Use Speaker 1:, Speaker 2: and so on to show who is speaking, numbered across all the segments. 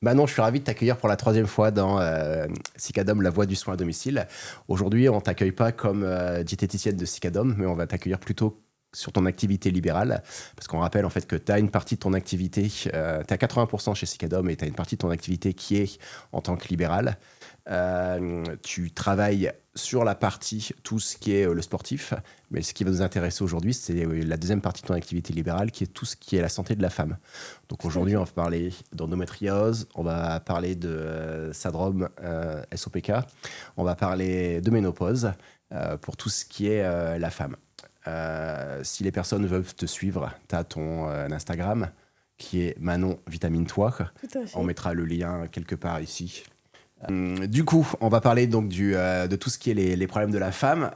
Speaker 1: Manon, je suis ravi de t'accueillir pour la 3e fois dans Cicadom, la voie du soin à domicile. Aujourd'hui, on ne t'accueille pas comme diététicienne de Cicadom, mais on va t'accueillir plutôt sur ton activité libérale. Parce qu'on rappelle en fait que tu as une partie de ton activité, tu as 80% chez Cicadom et tu as une partie de ton activité qui est en tant que libérale. Tu travailles sur la partie, tout ce qui est le sportif, mais ce qui va nous intéresser aujourd'hui, c'est la deuxième partie de ton activité libérale, qui est tout ce qui est la santé de la femme. Donc aujourd'hui, on va parler d'endométriose, on va parler de syndrome SOPK, on va parler de ménopause, pour tout ce qui est la femme. Si les personnes veulent te suivre, tu as ton Instagram, qui est Manon Vitamine Toi.
Speaker 2: Tout à fait.
Speaker 1: On mettra le lien quelque part ici. Du coup, on va parler donc de tout ce qui est les problèmes de la femme.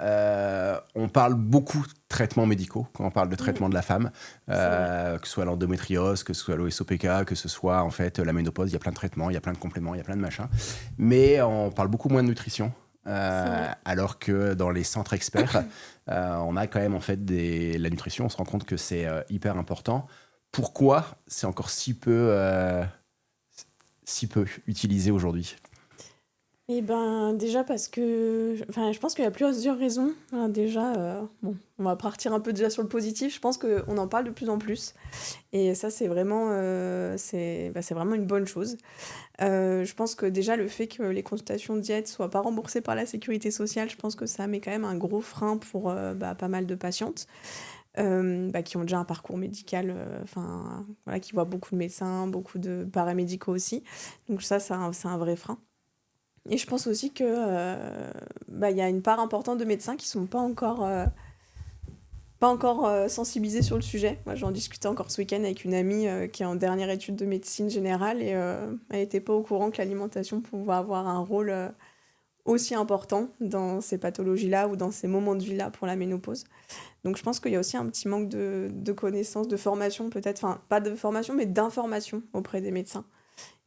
Speaker 1: On parle beaucoup de traitements médicaux quand on parle de traitement de la femme, que ce soit l'endométriose, que ce soit l'OSOPK, que ce soit en fait la ménopause. Il y a plein de traitements, il y a plein de compléments, il y a plein de machins. Mais on parle beaucoup moins de nutrition. Alors que dans les centres experts, on a quand même en fait la nutrition. On se rend compte que c'est hyper important. Pourquoi c'est encore si peu utilisé aujourd'hui?
Speaker 2: Et ben déjà parce que, enfin, je pense qu'il y a plusieurs raisons. Déjà, bon, on va partir un peu déjà sur le positif. Je pense qu'on en parle de plus en plus, et ça c'est vraiment, c'est vraiment une bonne chose. Je pense que déjà le fait que les consultations diète soient pas remboursées par la sécurité sociale, je pense que ça met quand même un gros frein pour pas mal de patientes qui ont déjà un parcours médical, voilà, qui voient beaucoup de médecins, beaucoup de paramédicaux aussi. Donc ça, c'est un vrai frein. Et je pense aussi que y a une part importante de médecins qui sont pas encore sensibilisés sur le sujet. Moi, j'en discutais encore ce week-end avec une amie qui est en dernière étude de médecine générale, et elle n'était pas au courant que l'alimentation pouvait avoir un rôle aussi important dans ces pathologies-là ou dans ces moments de vie-là pour la ménopause. Donc je pense qu'il y a aussi un petit manque de connaissances, de formation peut-être, enfin pas de formation mais d'information auprès des médecins.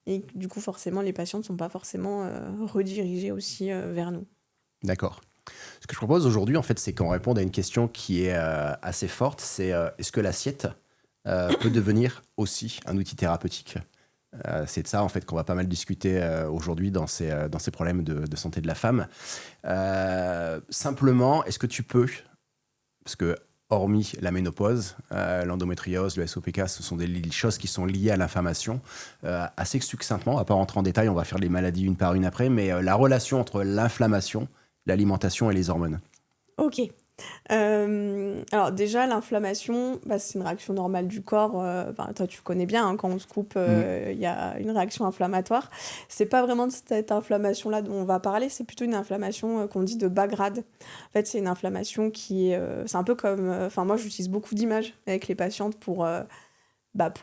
Speaker 2: Et du coup, forcément, les patients ne sont pas forcément redirigés aussi vers nous.
Speaker 1: D'accord. Ce que je propose aujourd'hui, en fait, c'est qu'on réponde à une question qui est assez forte. C'est est-ce que l'assiette peut devenir aussi un outil thérapeutique? C'est de ça, en fait, qu'on va pas mal discuter aujourd'hui dans ces problèmes de santé de la femme. Simplement, est-ce que tu peux, parce que hormis la ménopause, l'endométriose, le SOPK, ce sont des choses qui sont liées à l'inflammation. Assez succinctement, on va pas rentrer en détail, on va faire les maladies une par une après, mais la relation entre l'inflammation, l'alimentation et les hormones.
Speaker 2: Ok. Alors déjà, l'inflammation, c'est une réaction normale du corps. Toi, tu connais bien, hein, quand on se coupe, y a une réaction inflammatoire. C'est pas vraiment de cette inflammation-là dont on va parler, c'est plutôt une inflammation qu'on dit de bas grade. En fait, c'est une inflammation qui est... c'est un peu comme... moi, j'utilise beaucoup d'images avec les patientes pour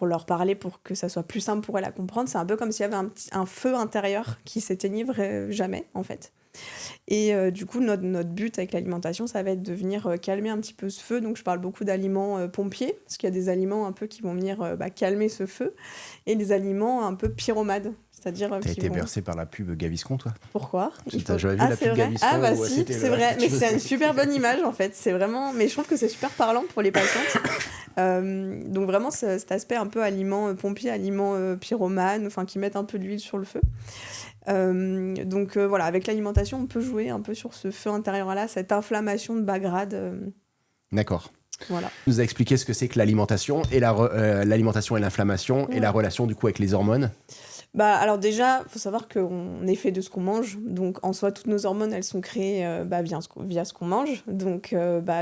Speaker 2: leur parler, pour que ça soit plus simple pour elles à comprendre. C'est un peu comme s'il y avait un feu intérieur qui s'éteignait jamais, en fait. Et du coup, notre but avec l'alimentation, ça va être de venir calmer un petit peu ce feu. Donc, je parle beaucoup d'aliments pompiers, parce qu'il y a des aliments un peu qui vont venir calmer ce feu, et des aliments un peu pyromades. C'est-à-dire
Speaker 1: T'as été bercé par la pub Gaviscon, toi?
Speaker 2: Pourquoi?
Speaker 1: J'avais vu la pub Gaviscon.
Speaker 2: Si, c'est vrai. Mais c'est une super bonne image, en fait. C'est vraiment... Mais je trouve que c'est super parlant pour les patientes. Donc vraiment, cet aspect un peu aliment pompier, aliment pyromane, enfin, qui mettent un peu d'huile sur le feu. Voilà, avec l'alimentation, on peut jouer un peu sur ce feu intérieur-là, cette inflammation de bas grade.
Speaker 1: D'accord.
Speaker 2: Voilà.
Speaker 1: Tu nous as expliqué ce que c'est que l'alimentation et l'alimentation et l'inflammation, et la relation du coup avec les hormones.
Speaker 2: Alors déjà, il faut savoir qu'on est fait de ce qu'on mange. Donc en soi, toutes nos hormones, elles sont créées via ce qu'on mange. Donc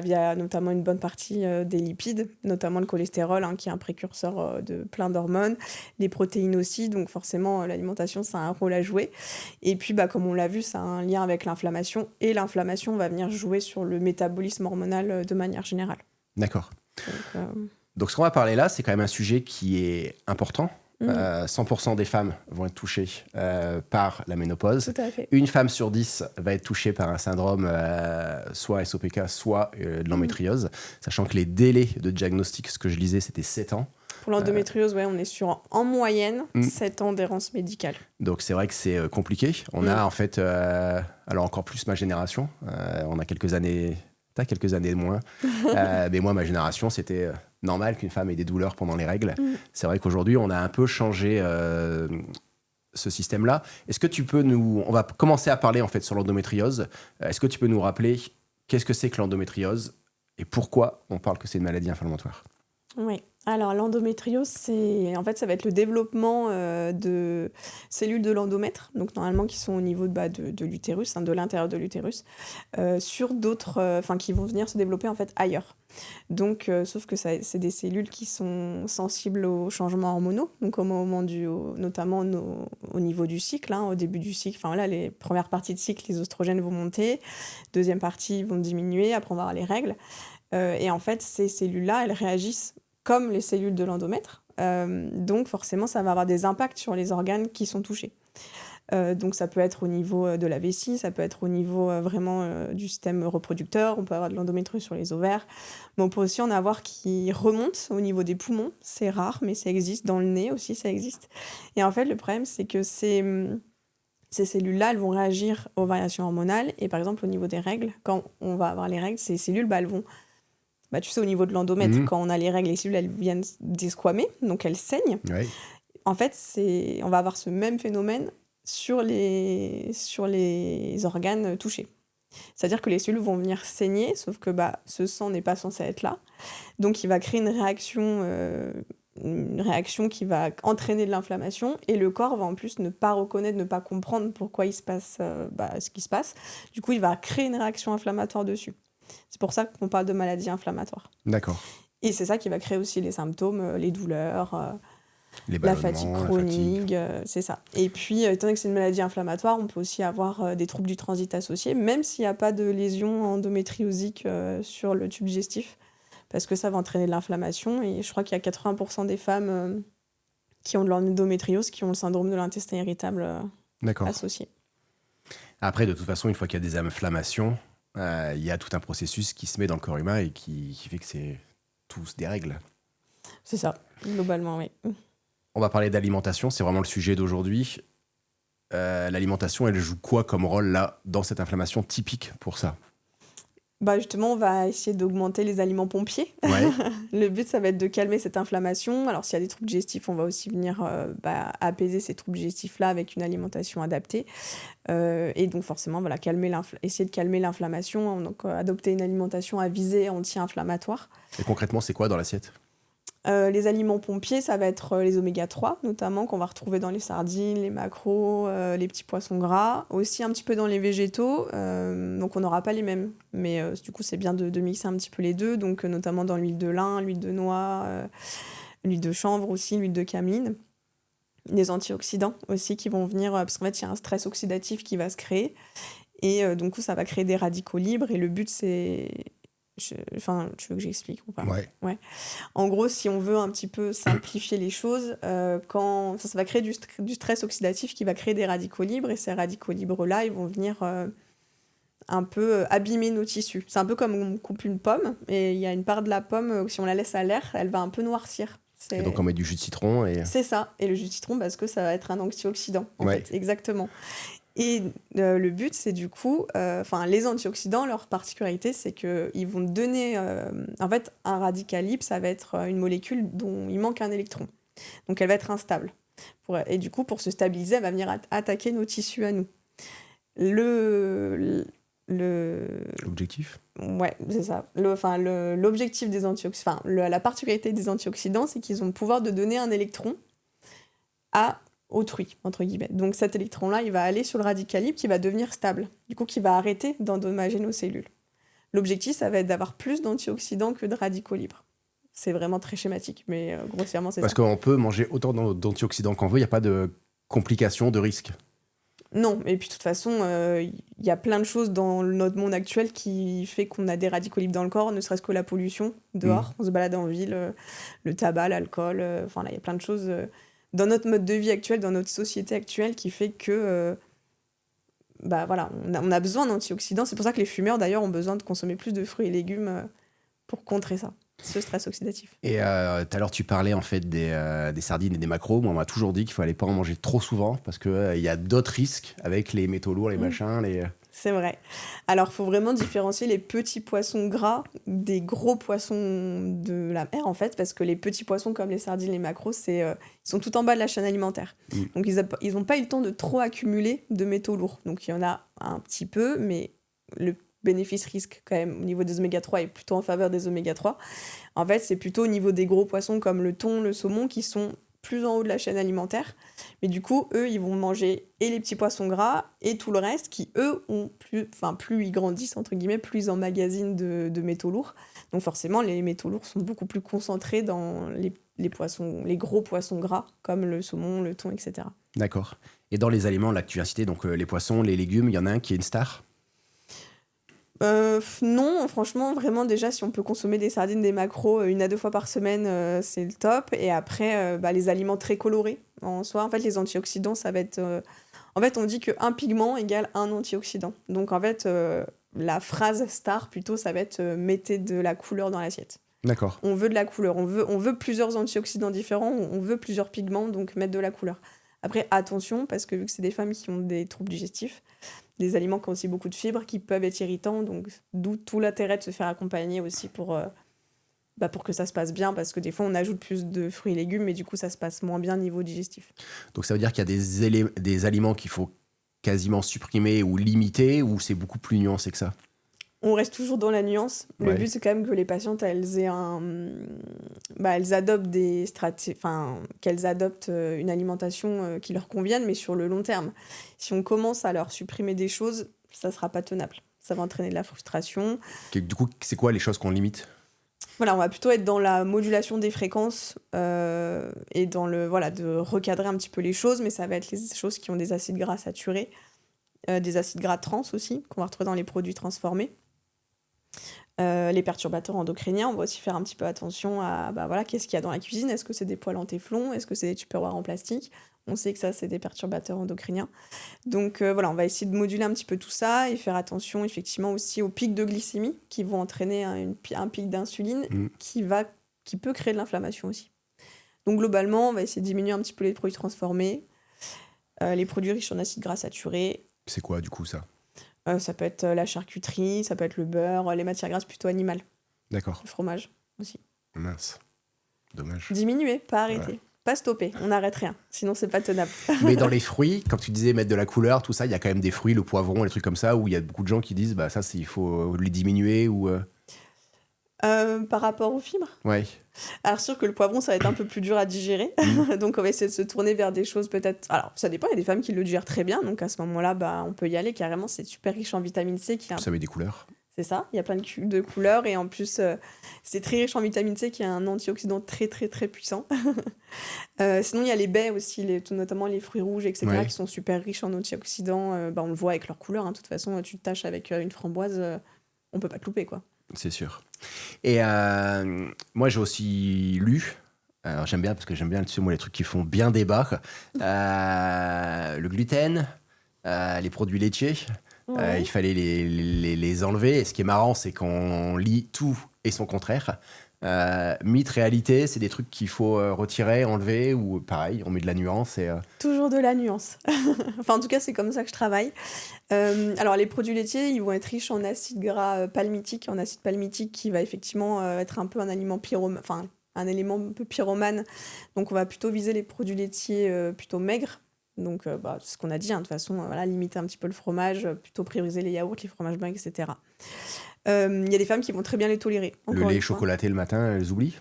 Speaker 2: via notamment une bonne partie des lipides, notamment le cholestérol, hein, qui est un précurseur de plein d'hormones. Les protéines aussi. Donc forcément, l'alimentation, ça a un rôle à jouer. Et puis, comme on l'a vu, ça a un lien avec l'inflammation. Et l'inflammation va venir jouer sur le métabolisme hormonal de manière générale.
Speaker 1: D'accord. Donc ce qu'on va parler là, c'est quand même un sujet qui est important. 100% des femmes vont être touchées par la ménopause.
Speaker 2: Tout à fait.
Speaker 1: Une femme sur 10 va être touchée par un syndrome soit SOPK, soit de l'endométriose, sachant que les délais de diagnostic, ce que je lisais, c'était 7 ans.
Speaker 2: Pour l'endométriose, on est sur en moyenne 7 ans d'errance médicale.
Speaker 1: Donc c'est vrai que c'est compliqué. On a en fait, alors encore plus ma génération, on a quelques années... T'as quelques années de moins. Mais moi, ma génération, c'était normal qu'une femme ait des douleurs pendant les règles. C'est vrai qu'aujourd'hui, on a un peu changé ce système-là. Est-ce que tu peux on va commencer à parler en fait sur l'endométriose. Est-ce que tu peux nous rappeler qu'est-ce que c'est que l'endométriose et pourquoi on parle que c'est une maladie inflammatoire?
Speaker 2: Oui. Alors, l'endométriose, en fait, ça va être le développement de cellules de l'endomètre, donc normalement qui sont au niveau de l'utérus, de l'intérieur de l'utérus, sur d'autres, qui vont venir se développer en fait ailleurs. Donc, sauf que c'est des cellules qui sont sensibles aux changements hormonaux, donc au moment notamment au niveau du cycle, au début du cycle. Enfin voilà, les premières parties de cycle, les oestrogènes vont monter, deuxième partie vont diminuer, après on va avoir les règles. Et en fait, ces cellules-là, elles réagissent comme les cellules de l'endomètre. Donc forcément, ça va avoir des impacts sur les organes qui sont touchés. Donc ça peut être au niveau de la vessie, ça peut être au niveau vraiment du système reproducteur, on peut avoir de l'endométriose sur les ovaires, mais on peut aussi en avoir qui remontent au niveau des poumons, c'est rare, mais ça existe, dans le nez aussi ça existe. Et en fait, le problème, c'est que ces cellules-là, elles vont réagir aux variations hormonales, et par exemple au niveau des règles, quand on va avoir les règles, ces cellules, elles vont... tu sais, au niveau de l'endomètre, quand on a les règles, les cellules, elles viennent desquamer, donc elles saignent.
Speaker 1: Oui.
Speaker 2: En fait, on va avoir ce même phénomène sur les organes touchés. C'est-à-dire que les cellules vont venir saigner, sauf que ce sang n'est pas censé être là. Donc, il va créer une réaction qui va entraîner de l'inflammation, et le corps va en plus ne pas reconnaître, ne pas comprendre pourquoi il se passe ce qui se passe. Du coup, il va créer une réaction inflammatoire dessus. C'est pour ça qu'on parle de maladie inflammatoire.
Speaker 1: D'accord.
Speaker 2: Et c'est ça qui va créer aussi les symptômes, les douleurs,
Speaker 1: la
Speaker 2: fatigue chronique, c'est ça. Et puis, étant donné que c'est une maladie inflammatoire, on peut aussi avoir des troubles du transit associés, même s'il n'y a pas de lésion endométriosique sur le tube digestif, parce que ça va entraîner de l'inflammation. Et je crois qu'il y a 80% des femmes qui ont de l'endométriose qui ont le syndrome de l'intestin irritable associé.
Speaker 1: Après, de toute façon, une fois qu'il y a des inflammations, il y a tout un processus qui se met dans le corps humain et qui fait que tout se dérègle.
Speaker 2: C'est ça, globalement, oui.
Speaker 1: On va parler d'alimentation, c'est vraiment le sujet d'aujourd'hui. L'alimentation, elle joue quoi comme rôle là dans cette inflammation typique pour ça?
Speaker 2: Justement, on va essayer d'augmenter les aliments pompiers.
Speaker 1: Ouais.
Speaker 2: Le but, ça va être de calmer cette inflammation. Alors, s'il y a des troubles digestifs, on va aussi venir apaiser ces troubles digestifs-là avec une alimentation adaptée. Et donc, forcément, voilà, essayer de calmer l'inflammation. Donc, adopter une alimentation à visée anti-inflammatoire.
Speaker 1: Et concrètement, c'est quoi dans l'assiette?
Speaker 2: Les aliments pompiers, ça va être les oméga 3, notamment, qu'on va retrouver dans les sardines, les maquereaux, les petits poissons gras, aussi un petit peu dans les végétaux. Donc, on n'aura pas les mêmes. Mais du coup, c'est bien de mixer un petit peu les deux. Donc, notamment dans l'huile de lin, l'huile de noix, l'huile de chanvre aussi, l'huile de cameline. Des antioxydants aussi qui vont venir, parce qu'en fait, il y a un stress oxydatif qui va se créer. Et donc, ça va créer des radicaux libres. Et le but, c'est... tu veux que j'explique ou pas? Ouais. En gros, si on veut un petit peu simplifier les choses, ça va créer du stress oxydatif qui va créer des radicaux libres, et ces radicaux libres-là, ils vont venir un peu abîmer nos tissus. C'est un peu comme on coupe une pomme, et il y a une part de la pomme, si on la laisse à l'air, elle va un peu noircir.
Speaker 1: Et donc on met du jus de citron
Speaker 2: C'est ça, et le jus de citron, parce que ça va être un antioxydant, en fait, exactement. Et le but, c'est du coup, les antioxydants, leur particularité, c'est qu'ils vont donner... en fait, un radical libre, ça va être une molécule dont il manque un électron. Donc, elle va être instable. Et du coup, pour se stabiliser, elle va venir attaquer nos tissus à nous.
Speaker 1: L'objectif?
Speaker 2: Ouais, c'est ça. L'objectif des antioxydants... la particularité des antioxydants, c'est qu'ils ont le pouvoir de donner un électron à... autrui, entre guillemets. Donc cet électron-là, il va aller sur le radical libre qui va devenir stable, du coup qui va arrêter d'endommager nos cellules. L'objectif, ça va être d'avoir plus d'antioxydants que de radicaux libres. C'est vraiment très schématique, mais grossièrement, c'est ça.
Speaker 1: Parce qu'on peut manger autant d'antioxydants qu'on veut, il n'y a pas de complications, de risques.
Speaker 2: Non, et puis de toute façon, il y a plein de choses dans notre monde actuel qui fait qu'on a des radicaux libres dans le corps, ne serait-ce que la pollution dehors. On se balade en ville, le tabac, l'alcool, là, il y a plein de choses... dans notre mode de vie actuel, dans notre société actuelle, qui fait que on a besoin d'antioxydants. C'est pour ça que les fumeurs, d'ailleurs, ont besoin de consommer plus de fruits et légumes pour contrer ça, ce stress oxydatif.
Speaker 1: Et tout à l'heure, tu parlais en fait des sardines et des maquereaux. Moi, on m'a toujours dit qu'il ne fallait pas en manger trop souvent parce qu'il y a d'autres risques avec les métaux lourds, les machins.
Speaker 2: c'est vrai. Alors, il faut vraiment différencier les petits poissons gras des gros poissons de la mer, en fait, parce que les petits poissons comme les sardines, les maquereaux, ils sont tout en bas de la chaîne alimentaire.
Speaker 1: Mm.
Speaker 2: Donc, ils n'ont pas eu le temps de trop accumuler de métaux lourds. Donc, il y en a un petit peu, mais le bénéfice-risque, quand même, au niveau des oméga-3 est plutôt en faveur des oméga-3. En fait, c'est plutôt au niveau des gros poissons comme le thon, le saumon, qui sont plus en haut de la chaîne alimentaire. Mais du coup, eux, ils vont manger et les petits poissons gras et tout le reste qui, eux, ont plus ils grandissent, entre guillemets, plus ils emmagasinent de métaux lourds. Donc forcément, les métaux lourds sont beaucoup plus concentrés dans les poissons, les gros poissons gras, comme le saumon, le thon, etc.
Speaker 1: D'accord. Et dans les aliments, là, que tu as cité, donc les poissons, les légumes, il y en a un qui est une star?
Speaker 2: Non, franchement, vraiment, déjà, si on peut consommer des sardines, des maquereaux 1 à 2 fois par semaine, c'est le top. Et après, les aliments très colorés, en soi, en fait, les antioxydants, ça va être... En fait, on dit qu'un pigment égale un antioxydant. Donc, en fait, la phrase star, plutôt, ça va être mettez de la couleur dans l'assiette.
Speaker 1: D'accord.
Speaker 2: On veut de la couleur, on veut plusieurs antioxydants différents, on veut plusieurs pigments, donc mettre de la couleur. Après, attention, parce que vu que c'est des femmes qui ont des troubles digestifs, des aliments qui ont aussi beaucoup de fibres, qui peuvent être irritants, donc d'où tout l'intérêt de se faire accompagner aussi pour que ça se passe bien, parce que des fois on ajoute plus de fruits et légumes, mais du coup ça se passe moins bien niveau digestif.
Speaker 1: Donc ça veut dire qu'il y a des aliments qu'il faut quasiment supprimer ou limiter, ou c'est beaucoup plus nuancé que ça?
Speaker 2: On reste toujours dans la nuance. Le
Speaker 1: Ouais.
Speaker 2: but, c'est quand même que les patientes, elles aient elles adoptent qu'elles adoptent une alimentation qui leur convienne, mais sur le long terme. Si on commence à leur supprimer des choses, ça sera pas tenable. Ça va entraîner de la frustration.
Speaker 1: Du coup, c'est quoi les choses qu'on limite?
Speaker 2: Voilà, on va plutôt être dans la modulation des fréquences et dans de recadrer un petit peu les choses, mais ça va être les choses qui ont des acides gras saturés, des acides gras trans aussi, qu'on va retrouver dans les produits transformés. Les perturbateurs endocriniens, on va aussi faire un petit peu attention à qu'est-ce qu'il y a dans la cuisine. Est-ce que c'est des poêles en téflon? Est-ce que c'est des tupperwares en plastique? On sait que ça, c'est des perturbateurs endocriniens. Donc on va essayer de moduler un petit peu tout ça et faire attention effectivement aussi aux pics de glycémie qui vont entraîner un pic d'insuline qui peut créer de l'inflammation aussi. Donc globalement, on va essayer de diminuer un petit peu les produits transformés, les produits riches en acides gras saturés.
Speaker 1: C'est quoi du coup ça?
Speaker 2: Ça peut être la charcuterie, ça peut être le beurre, les matières grasses plutôt animales.
Speaker 1: D'accord.
Speaker 2: Le fromage aussi.
Speaker 1: Mince. Dommage.
Speaker 2: Diminuer, pas arrêter.
Speaker 1: Ouais.
Speaker 2: Pas stopper, on n'arrête rien, sinon c'est pas tenable.
Speaker 1: Mais dans les fruits, comme tu disais, mettre de la couleur, tout ça, il y a quand même des fruits, le poivron, les trucs comme ça, où il y a beaucoup de gens qui disent, bah ça, il faut les diminuer ou...
Speaker 2: Par rapport aux fibres,
Speaker 1: Ouais.
Speaker 2: alors sûr que le poivron, ça va être un peu plus dur à digérer, donc on va essayer de se tourner vers des choses peut-être... Alors ça dépend, il y a des femmes qui le digèrent très bien, donc à ce moment-là, on peut y aller carrément, c'est super riche en vitamine C.
Speaker 1: Ça met des couleurs.
Speaker 2: C'est ça, il y a plein de couleurs et en plus, c'est très riche en vitamine C qui est un antioxydant très très très puissant. Sinon, il y a les baies aussi, notamment les fruits rouges, etc.,
Speaker 1: Ouais.
Speaker 2: qui sont super riches en antioxydants. On le voit avec leur couleur, hein. De toute façon, tu te tâches avec une framboise, on peut pas te louper, quoi.
Speaker 1: C'est sûr. Et moi, j'ai aussi lu, alors j'aime bien, parce que j'aime bien, tu sais, moi, les trucs qui font bien débat, le gluten, les produits laitiers.
Speaker 2: Ouais.
Speaker 1: Il fallait les enlever. Et ce qui est marrant, c'est qu'on lit tout et son contraire. Mythe, réalité, c'est des trucs qu'il faut retirer, enlever, ou pareil, on met de la nuance.
Speaker 2: Toujours de la nuance. Enfin, en tout cas, c'est comme ça que je travaille. Alors, les produits laitiers, ils vont être riches en acide gras palmitique, en acide palmitique qui va effectivement être un peu un aliment un élément un peu pyromane. Donc, on va plutôt viser les produits laitiers plutôt maigres. Donc, c'est ce qu'on a dit, hein, de toute façon, limiter un petit peu le fromage, plutôt prioriser les yaourts, les fromages blancs, etc. Il y a des femmes qui vont très bien les tolérer.
Speaker 1: Le lait chocolaté le matin, elles oublient?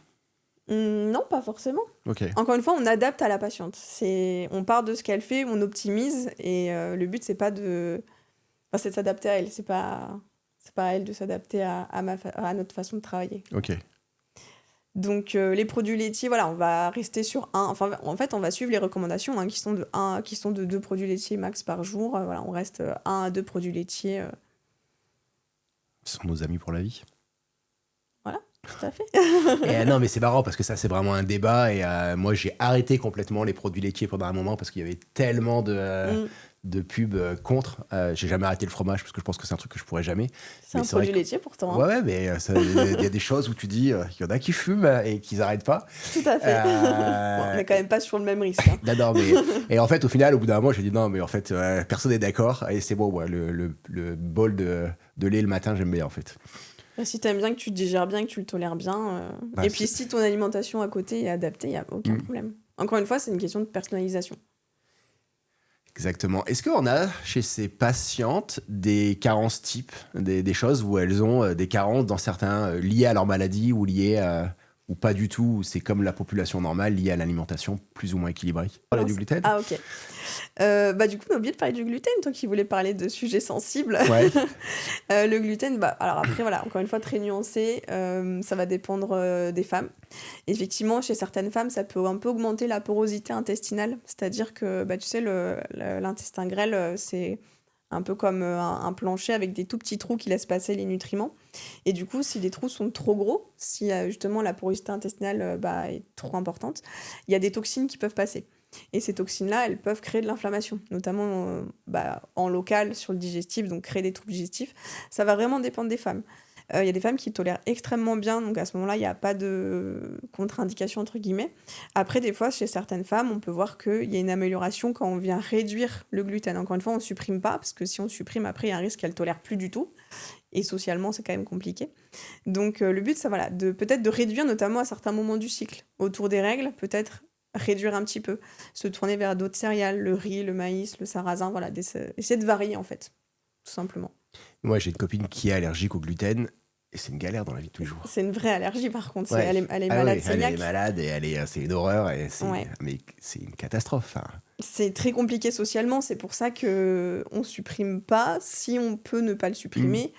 Speaker 2: Non, pas forcément.
Speaker 1: Ok.
Speaker 2: Encore une fois, on adapte à la patiente. On part de ce qu'elle fait, on optimise, et le but, c'est pas c'est de s'adapter à elle. C'est pas à elle de s'adapter à notre façon de travailler.
Speaker 1: Ok.
Speaker 2: Donc, les produits laitiers, voilà, on va rester sur un. Enfin, en fait, on va suivre les recommandations qui sont de 2 produits laitiers max par jour. Voilà, on reste 1 à 2 produits laitiers.
Speaker 1: Ce sont nos amis pour la vie.
Speaker 2: Voilà. Tout à fait.
Speaker 1: Et non, mais c'est marrant parce que ça, c'est vraiment un débat. Et moi, j'ai arrêté complètement les produits laitiers pendant un moment parce qu'il y avait tellement
Speaker 2: Mm.
Speaker 1: de pubs contre. J'ai jamais arrêté le fromage parce que je pense que c'est un truc que je pourrais jamais.
Speaker 2: C'est
Speaker 1: Mais
Speaker 2: un
Speaker 1: c'est vrai
Speaker 2: produit
Speaker 1: que.
Speaker 2: laitier pourtant,
Speaker 1: Ouais,
Speaker 2: hein.
Speaker 1: ouais, mais il y a des choses où tu dis, il y en a qui fument et qui n'arrêtent pas.
Speaker 2: Tout à fait. Bon, on
Speaker 1: Euh,
Speaker 2: n'est quand même pas sur le même risque, hein.
Speaker 1: non, non, mais. Et en fait, au final, au bout d'un moment, j'ai dit non, mais en fait, personne n'est d'accord. Et c'est bon, ouais, le bol de lait le matin, j'aime bien en fait.
Speaker 2: Bah, si t'aimes bien, que tu le digères bien, que tu le tolères bien.
Speaker 1: Bah,
Speaker 2: Et puis si ton alimentation à côté est adaptée, il n'y a aucun
Speaker 1: Mm.
Speaker 2: problème. Encore une fois, c'est une question de personnalisation.
Speaker 1: Exactement. Est-ce qu'on a chez ces patientes des carences types, des choses où elles ont des carences dans certains liés à leur maladie ou liés ou pas du tout, où c'est comme la population normale liée à l'alimentation plus ou moins équilibrée? Voilà,
Speaker 2: Non,
Speaker 1: du gluten?
Speaker 2: Ah, ok. Bah, du coup, on a oublié de parler du gluten, toi qui voulais parler de sujets sensibles.
Speaker 1: Ouais.
Speaker 2: Le gluten, bah, alors après, voilà, encore une fois, très nuancé. Ça va dépendre des femmes. Effectivement, chez certaines femmes, ça peut un peu augmenter la porosité intestinale. C'est-à-dire que, bah, tu sais, l'intestin grêle, c'est un peu comme un plancher avec des tout petits trous qui laissent passer les nutriments. Et du coup, si les trous sont trop gros, si justement la porosité intestinale bah, est trop importante, il y a des toxines qui peuvent passer. Et ces toxines-là, elles peuvent créer de l'inflammation, notamment bah, en local sur le digestif, donc créer des troubles digestifs. Ça va vraiment dépendre des femmes. Il y a des femmes qui tolèrent extrêmement bien, donc à ce moment-là, il n'y a pas de contre-indication, entre guillemets. Après, des fois, chez certaines femmes, on peut voir qu'il y a une amélioration quand on vient réduire le gluten. Encore une fois, on ne supprime pas, parce que si on supprime, après, il y a un risque qu'elle ne tolère plus du tout. Et socialement, c'est quand même compliqué. Donc, le but, c'est voilà, peut-être de réduire, notamment à certains moments du cycle. Autour des règles, peut-être réduire un petit peu. Se tourner vers d'autres céréales, le riz, le maïs, le sarrasin, voilà, essayer de varier, en fait, tout simplement.
Speaker 1: Moi, j'ai une copine qui est allergique au gluten et c'est une galère dans la vie de tous les jours.
Speaker 2: C'est une vraie allergie, par contre.
Speaker 1: Ouais.
Speaker 2: Elle est
Speaker 1: Ah
Speaker 2: malade
Speaker 1: oui, elle
Speaker 2: cœliaque.
Speaker 1: est malade et c'est une horreur et
Speaker 2: Ouais.
Speaker 1: mais c'est une catastrophe. Enfin,
Speaker 2: C'est très compliqué socialement, c'est pour ça que on supprime pas, si on peut ne pas le supprimer,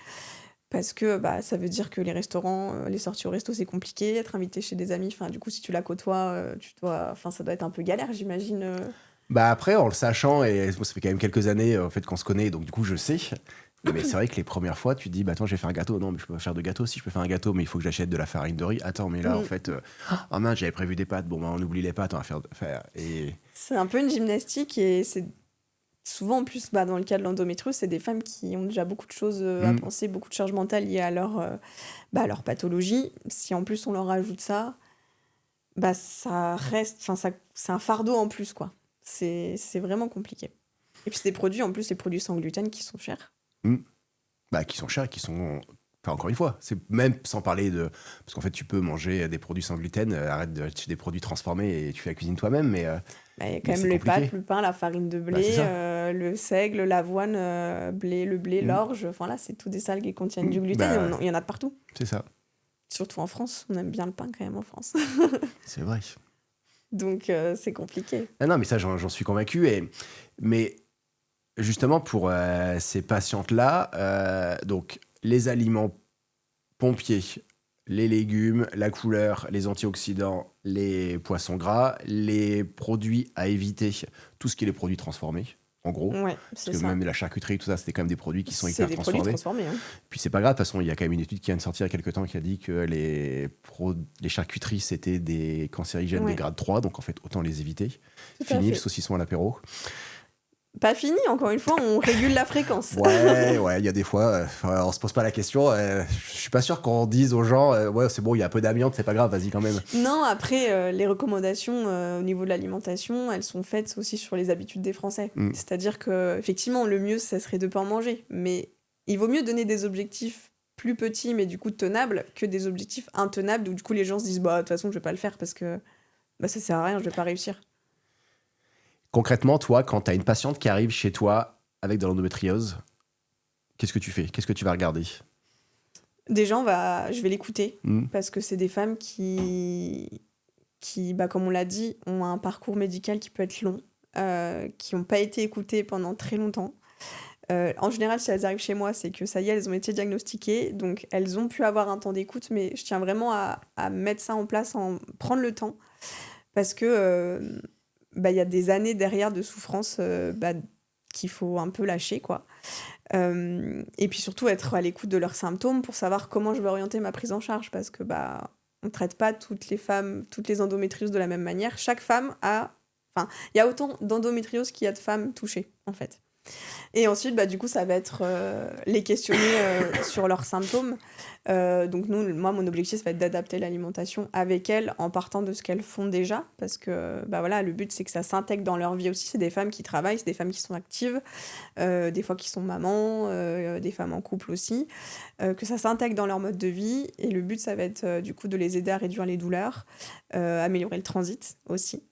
Speaker 2: parce que bah, ça veut dire que les restaurants, les sorties au resto, c'est compliqué, être invité chez des amis, enfin, du coup, si tu la côtoies, ça doit être un peu galère, j'imagine.
Speaker 1: Bah après, en le sachant, et moi, ça fait quand même quelques années en fait qu'on se connaît, donc du coup je sais. Mais c'est vrai que les premières fois, tu te dis, bah attends, je vais faire un gâteau. Non, mais je peux pas faire de gâteau. Si je peux faire un gâteau, mais il faut que j'achète de la farine de riz. Attends, mais là, en
Speaker 2: Mm.
Speaker 1: fait, oh mince, j'avais prévu des pâtes. Bon, bah, on oublie les pâtes, on va faire. Et
Speaker 2: C'est un peu une gymnastique et c'est souvent en plus, bah, dans le cas de l'endométriose, c'est des femmes qui ont déjà beaucoup de choses à penser, beaucoup de charges mentales liées à leur pathologie. Si en plus on leur rajoute ça, bah ça reste, c'est un fardeau en plus, quoi. C'est vraiment compliqué. Et puis c'est des produits, en plus, les produits sans gluten qui sont chers.
Speaker 1: bah, qui sont chers, qui sont. Enfin, encore une fois, c'est même sans parler de. Parce qu'en fait, tu peux manger des produits sans gluten, arrête d'acheter des produits transformés et tu fais la cuisine toi-même, mais.
Speaker 2: Bah, il y a quand
Speaker 1: Mais
Speaker 2: même
Speaker 1: c'est
Speaker 2: les
Speaker 1: compliqué.
Speaker 2: pâtes, le pain, la farine de
Speaker 1: Bah, c'est
Speaker 2: blé,
Speaker 1: ça.
Speaker 2: le seigle, l'avoine, le blé,
Speaker 1: Mm.
Speaker 2: l'orge. Enfin là, c'est tout des salles qui contiennent du gluten.
Speaker 1: Bah,
Speaker 2: Et il y en a de partout.
Speaker 1: c'est ça.
Speaker 2: Surtout en France. On aime bien le pain quand même en France.
Speaker 1: C'est vrai.
Speaker 2: Donc c'est compliqué.
Speaker 1: Ah non, mais ça, j'en suis convaincu. Mais justement, pour ces patientes-là, donc les aliments pompiers, les légumes, la couleur, les antioxydants, les poissons gras, les produits à éviter, tout ce qui est les produits transformés, en gros.
Speaker 2: Ouais,
Speaker 1: Parce
Speaker 2: c'est
Speaker 1: que
Speaker 2: ça.
Speaker 1: même la charcuterie, tout ça, c'était quand même des produits qui sont
Speaker 2: C'est
Speaker 1: hyper
Speaker 2: des produits
Speaker 1: transformés.
Speaker 2: transformés, hein.
Speaker 1: Puis c'est pas grave, de toute façon, il y a quand même une étude qui vient de sortir il y a quelques temps qui a dit que les charcuteries, c'était des cancérigènes de
Speaker 2: Ouais.
Speaker 1: grade 3, donc en fait, autant les éviter.
Speaker 2: Tout à
Speaker 1: Fini le
Speaker 2: fait.
Speaker 1: saucisson à l'apéro.
Speaker 2: Pas fini, encore une fois, on régule la fréquence.
Speaker 1: Ouais, ouais, il y a des fois, on se pose pas la question. Je suis pas sûr qu'on dise aux gens, ouais, c'est bon, il y a un peu d'amiante, c'est pas grave, vas-y quand même.
Speaker 2: Non, après, les recommandations au niveau de l'alimentation, elles sont faites aussi sur les habitudes des Français.
Speaker 1: Mm.
Speaker 2: C'est-à-dire que, effectivement, le mieux, ça serait de pas en manger. Mais il vaut mieux donner des objectifs plus petits, mais du coup tenables, que des objectifs intenables où du coup les gens se disent, bah, de toute façon, je vais pas le faire parce que bah, ça sert à rien, je vais pas réussir.
Speaker 1: Concrètement, toi, quand tu as une patiente qui arrive chez toi avec de l'endométriose, qu'est-ce que tu fais? Qu'est-ce que tu vas regarder?
Speaker 2: Déjà, je vais l'écouter
Speaker 1: Mm.
Speaker 2: parce que c'est des femmes bah, comme on l'a dit, ont un parcours médical qui peut être long, qui n'ont pas été écoutées pendant très longtemps. En général, si elles arrivent chez moi, c'est que ça y est, elles ont été diagnostiquées, donc elles ont pu avoir un temps d'écoute, mais je tiens vraiment à mettre ça en place, prendre le temps, parce que bah, y a des années derrière de souffrance bah, qu'il faut un peu lâcher, quoi. Et puis surtout être à l'écoute de leurs symptômes pour savoir comment je vais orienter ma prise en charge, parce que on ne traite pas toutes les femmes, toutes les endométrioses de la même manière. Chaque femme a... Enfin, il y a autant d'endométriose qu'il y a de femmes touchées, en fait. Et ensuite, du coup, ça va être les questionner sur leurs symptômes. Donc moi, mon objectif, ça va être d'adapter l'alimentation avec elles en partant de ce qu'elles font déjà. Parce que voilà, le but, c'est que ça s'intègre dans leur vie aussi. C'est des femmes qui travaillent, c'est des femmes qui sont actives, des fois qui sont mamans, des femmes en couple aussi. Que ça s'intègre dans leur mode de vie. Et le but, ça va être du coup de les aider à réduire les douleurs, améliorer le transit aussi.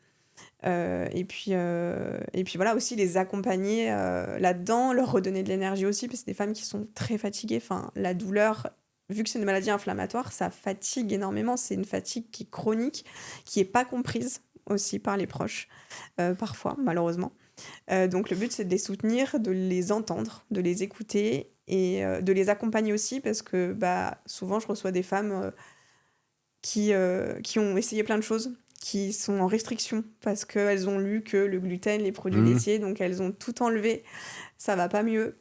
Speaker 2: Et puis voilà, aussi les accompagner là-dedans, leur redonner de l'énergie aussi, parce que c'est des femmes qui sont très fatiguées. Enfin, la douleur, vu que c'est une maladie inflammatoire, ça fatigue énormément. C'est une fatigue qui est chronique, qui n'est pas comprise aussi par les proches, parfois, malheureusement. Donc le but, c'est de les soutenir, de les entendre, de les écouter et de les accompagner aussi, parce que souvent, je reçois des femmes qui ont essayé plein de choses, qui sont en restriction parce qu'elles ont lu que le gluten, les produits laitiers, donc elles ont tout enlevé, ça va pas mieux.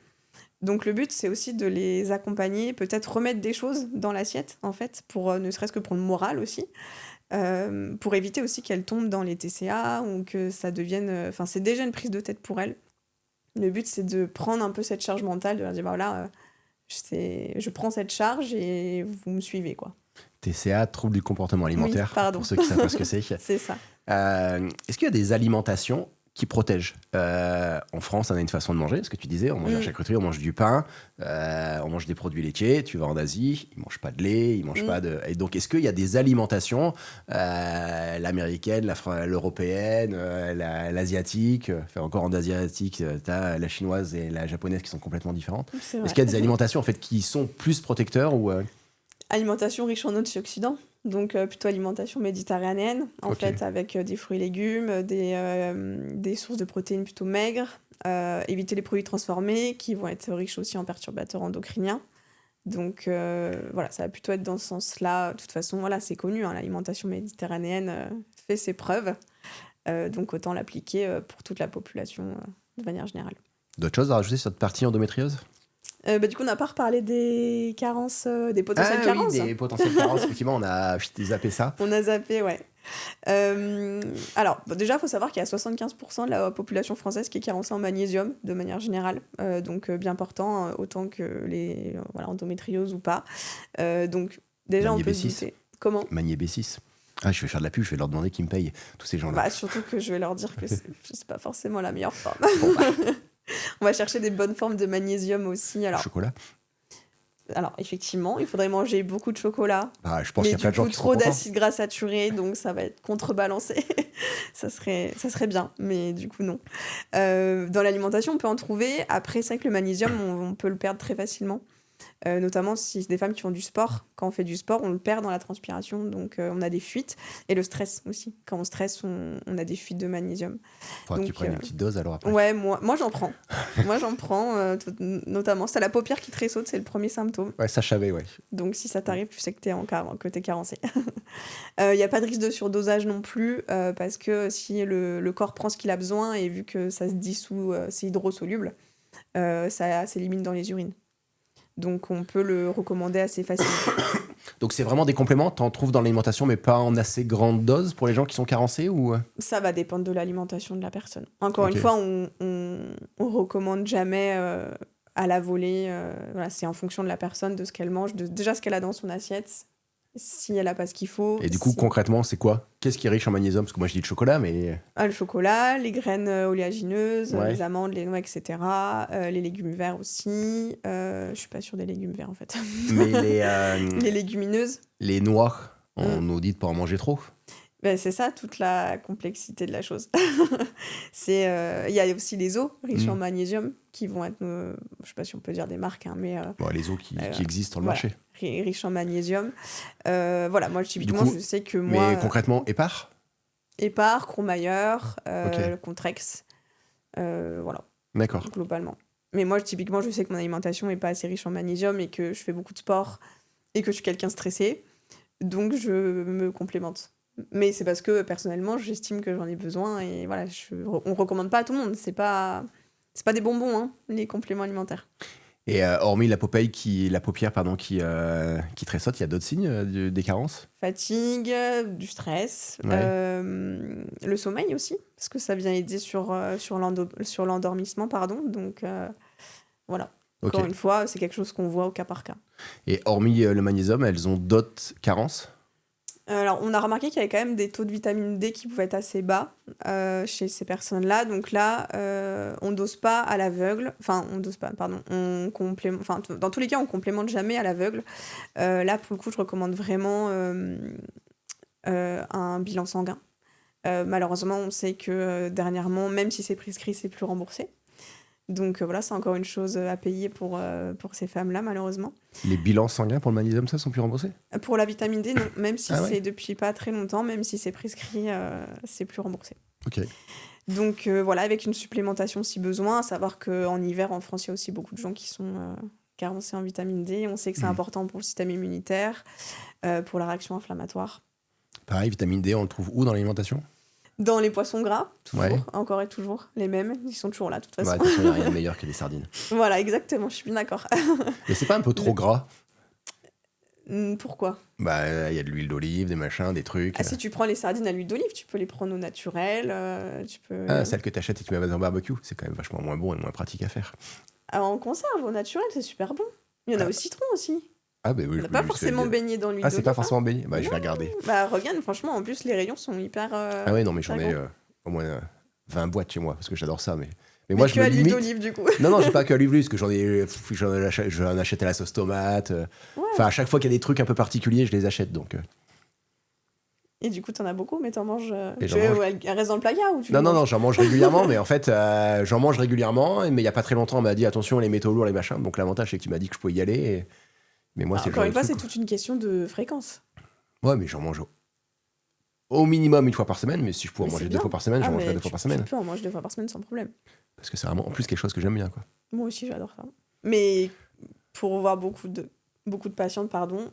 Speaker 2: Donc le but, c'est aussi de les accompagner, peut-être remettre des choses dans l'assiette, en fait, pour ne serait-ce que pour le moral aussi, pour éviter aussi qu'elles tombent dans les TCA ou que ça devienne... Enfin, c'est déjà une prise de tête pour elles. Le but, c'est de prendre un peu cette charge mentale, de leur dire, voilà, je prends cette charge et vous me suivez, quoi.
Speaker 1: TCA, trouble du comportement alimentaire,
Speaker 2: oui,
Speaker 1: pour ceux qui ne savent pas ce que c'est.
Speaker 2: C'est ça.
Speaker 1: Est-ce qu'il y a des alimentations qui protègent en France, on a une façon de manger, ce que tu disais, on mange de la charcuterie, on mange du pain, on mange des produits laitiers. Tu vas en Asie, ils ne mangent pas de lait, ils ne mangent pas de... Et donc, est-ce qu'il y a des alimentations, l'américaine, l'européenne, l'asiatique, enfin, encore en asiatique, tu as la chinoise et la japonaise qui sont complètement différentes. Est-ce qu'il y a des alimentations en fait, qui sont plus protecteurs ou
Speaker 2: Alimentation riche en antioxydants, donc plutôt alimentation méditerranéenne, en fait, avec des fruits et légumes, des sources de protéines plutôt maigres, éviter les produits transformés qui vont être riches aussi en perturbateurs endocriniens. Donc voilà, ça va plutôt être dans ce sens-là. De toute façon, voilà, c'est connu, l'alimentation méditerranéenne fait ses preuves, donc autant l'appliquer pour toute la population de manière générale.
Speaker 1: D'autres choses à rajouter sur cette partie endométriose ?
Speaker 2: Du coup, on n'a pas reparlé des carences, des potentielles carences.
Speaker 1: Oui, des potentielles carences, effectivement, on a zappé ça.
Speaker 2: On a zappé, ouais. Alors, déjà, il faut savoir qu'il y a 75% de la population française qui est carencée en magnésium, de manière générale. Donc, bien portant, autant que les endométrioses ou pas. Donc, déjà,
Speaker 1: Magné
Speaker 2: on peut
Speaker 1: B6.
Speaker 2: se douter. Comment ?
Speaker 1: Magné B6. Ah, je vais faire de la pub, je vais leur demander qui me payent, tous ces gens-là.
Speaker 2: Surtout que je vais leur dire que c'est pas forcément la meilleure forme. On va chercher des bonnes formes de magnésium aussi. Alors,
Speaker 1: chocolat.
Speaker 2: Alors, effectivement, il faudrait manger beaucoup de chocolat.
Speaker 1: Je pense qu'il y a plein de gens qui sont contents.
Speaker 2: Trop d'acides gras saturés, donc ça va être contrebalancé. ça serait bien, mais du coup, non. Dans l'alimentation, on peut en trouver. Après, c'est vrai que le magnésium, on peut le perdre très facilement. Notamment si c'est des femmes qui font du sport. Quand on fait du sport, on le perd dans la transpiration, donc on a des fuites. Et le stress aussi. Quand on stresse, on a des fuites de magnésium.
Speaker 1: Faudra que tu prennes une petite dose alors après.
Speaker 2: Ouais, moi j'en prends. Notamment. C'est la paupière qui tressaute, c'est le premier symptôme.
Speaker 1: Ouais, ça je savais, ouais.
Speaker 2: Donc si ça t'arrive, tu sais que t'es carencé. Il n'y a pas de risque de surdosage non plus, parce que si le corps prend ce qu'il a besoin, et vu que ça se dissout, c'est hydrosoluble, ça s'élimine dans les urines. Donc on peut le recommander assez facilement.
Speaker 1: Donc c'est vraiment des compléments, t'en trouves dans l'alimentation mais pas en assez grande dose pour les gens qui sont carencés ou...
Speaker 2: Ça va dépendre de l'alimentation de la personne. Encore une fois, on recommande jamais à la volée. Voilà, c'est en fonction de la personne, de ce qu'elle mange, de déjà ce qu'elle a dans son assiette. Si elle n'a pas ce qu'il faut.
Speaker 1: Et du coup, concrètement, c'est quoi ? Qu'est-ce qui est riche en magnésium ? Parce que moi, je dis le chocolat, mais...
Speaker 2: Le chocolat, les graines oléagineuses, les amandes, les noix, etc. Les légumes verts aussi. Je ne suis pas sûre des légumes verts, en fait.
Speaker 1: Mais
Speaker 2: les légumineuses.
Speaker 1: Les noix, on nous dit de ne pas en manger trop.
Speaker 2: C'est ça, toute la complexité de la chose. Il y a aussi les os riches en magnésium qui vont être, je ne sais pas si on peut dire des marques, mais...
Speaker 1: les os qui existent sur le marché.
Speaker 2: Riches en magnésium. Voilà, moi, typiquement, je sais que moi...
Speaker 1: Mais concrètement, Épar,
Speaker 2: Courmayeur, Contrex, voilà.
Speaker 1: D'accord.
Speaker 2: Globalement. Mais moi, typiquement, je sais que mon alimentation n'est pas assez riche en magnésium et que je fais beaucoup de sport et que je suis quelqu'un stressé. Donc, je me complémente. Mais c'est parce que, personnellement, j'estime que j'en ai besoin et voilà, on ne recommande pas à tout le monde. C'est pas C'est pas des bonbons, hein, les compléments alimentaires.
Speaker 1: Et hormis la paupière qui tressaute, il y a d'autres signes des carences?
Speaker 2: Fatigue, du stress,
Speaker 1: Ouais.
Speaker 2: le sommeil aussi, parce que ça vient aider sur l'endormissement, pardon. Donc voilà.
Speaker 1: Ok.
Speaker 2: Encore une fois, c'est quelque chose qu'on voit au cas par cas.
Speaker 1: Et hormis le magnésium, elles ont d'autres carences?
Speaker 2: Alors, on a remarqué qu'il y avait quand même des taux de vitamine D qui pouvaient être assez bas chez ces personnes-là. Donc là, on dose pas à l'aveugle. Enfin, on dose pas, pardon. Enfin, dans tous les cas, on complémente jamais à l'aveugle. Là, pour le coup, je recommande vraiment un bilan sanguin. Malheureusement, on sait que dernièrement, même si c'est prescrit, c'est plus remboursé. Donc voilà, c'est encore une chose à payer pour ces femmes-là, malheureusement.
Speaker 1: Les bilans sanguins pour le magnésium, ça, sont plus remboursés?
Speaker 2: Pour la vitamine D, non. Même si
Speaker 1: Ah ouais?
Speaker 2: c'est depuis pas très longtemps, même si c'est prescrit, c'est plus remboursé.
Speaker 1: Ok.
Speaker 2: Donc voilà, avec une supplémentation si besoin, à savoir qu'en hiver, en France, il y a aussi beaucoup de gens qui sont carencés en vitamine D. On sait que c'est important pour le système immunitaire, pour la réaction inflammatoire.
Speaker 1: Pareil, vitamine D, on le trouve où dans l'alimentation?
Speaker 2: Dans les poissons gras, toujours,
Speaker 1: Ouais.
Speaker 2: encore et toujours, les mêmes, ils sont toujours là, de toute
Speaker 1: Ouais,
Speaker 2: façon.
Speaker 1: de toute façon, il n'y a rien de meilleur que des sardines.
Speaker 2: Voilà, exactement, je suis bien d'accord.
Speaker 1: Mais c'est pas un peu trop gras?
Speaker 2: Pourquoi?
Speaker 1: Bah, il y a de l'huile d'olive, des machins, des trucs.
Speaker 2: Ah, si tu prends les sardines à l'huile d'olive, tu peux les prendre au naturel, tu peux...
Speaker 1: Ah, celle que t'achètes et tu mets dans un barbecue, c'est quand même vachement moins bon et moins pratique à faire.
Speaker 2: Alors, en conserve, au naturel, c'est super bon. Il y en a au citron aussi.
Speaker 1: Ah, bah oui,
Speaker 2: On n'a pas forcément baigné dans l'huile
Speaker 1: Ah,
Speaker 2: d'olive.
Speaker 1: c'est pas forcément baigné? Bah, je vais regarder.
Speaker 2: Bah, regarde, franchement, en plus, les rayons sont hyper.
Speaker 1: Ah ouais, non, mais j'en
Speaker 2: hyper
Speaker 1: ai
Speaker 2: gros.
Speaker 1: au moins 20 boîtes chez moi, parce que j'adore ça. Mais
Speaker 2: Mais
Speaker 1: moi,
Speaker 2: que
Speaker 1: je me
Speaker 2: à l'huile
Speaker 1: limite.
Speaker 2: d'olive, du coup.
Speaker 1: Non, j'ai pas que à l'huile d'olive, parce que j'en achète à la sauce tomate.
Speaker 2: Ouais.
Speaker 1: Enfin, à chaque fois qu'il y a des trucs un peu particuliers, je les achète. Donc.
Speaker 2: Et du coup, t'en as beaucoup, mais t'en manges.
Speaker 1: Et
Speaker 2: Tu elle reste dans le placard ou tu les
Speaker 1: Non,
Speaker 2: manges
Speaker 1: j'en mange régulièrement, mais en fait, j'en mange régulièrement. Mais il y a pas très longtemps, on m'a dit attention, les métaux lourds, les machins. Donc l'avantage, c'est que tu m'as dit que je pouvais y aller. Mais moi, c'est le
Speaker 2: Encore
Speaker 1: genre
Speaker 2: une
Speaker 1: de
Speaker 2: fois,
Speaker 1: truc
Speaker 2: c'est toute une question de fréquence.
Speaker 1: Ouais, mais j'en mange au minimum une fois par semaine. Mais si je pouvais en
Speaker 2: Mais
Speaker 1: manger
Speaker 2: c'est
Speaker 1: 2
Speaker 2: bien.
Speaker 1: fois par semaine, j'en
Speaker 2: mais
Speaker 1: mangerais 2 fois par semaine.
Speaker 2: Tu peux en manger 2 fois par semaine sans problème.
Speaker 1: Parce que c'est vraiment en plus quelque chose que j'aime bien, quoi.
Speaker 2: Moi aussi, j'adore ça. Mais pour voir beaucoup de patientes, pardon,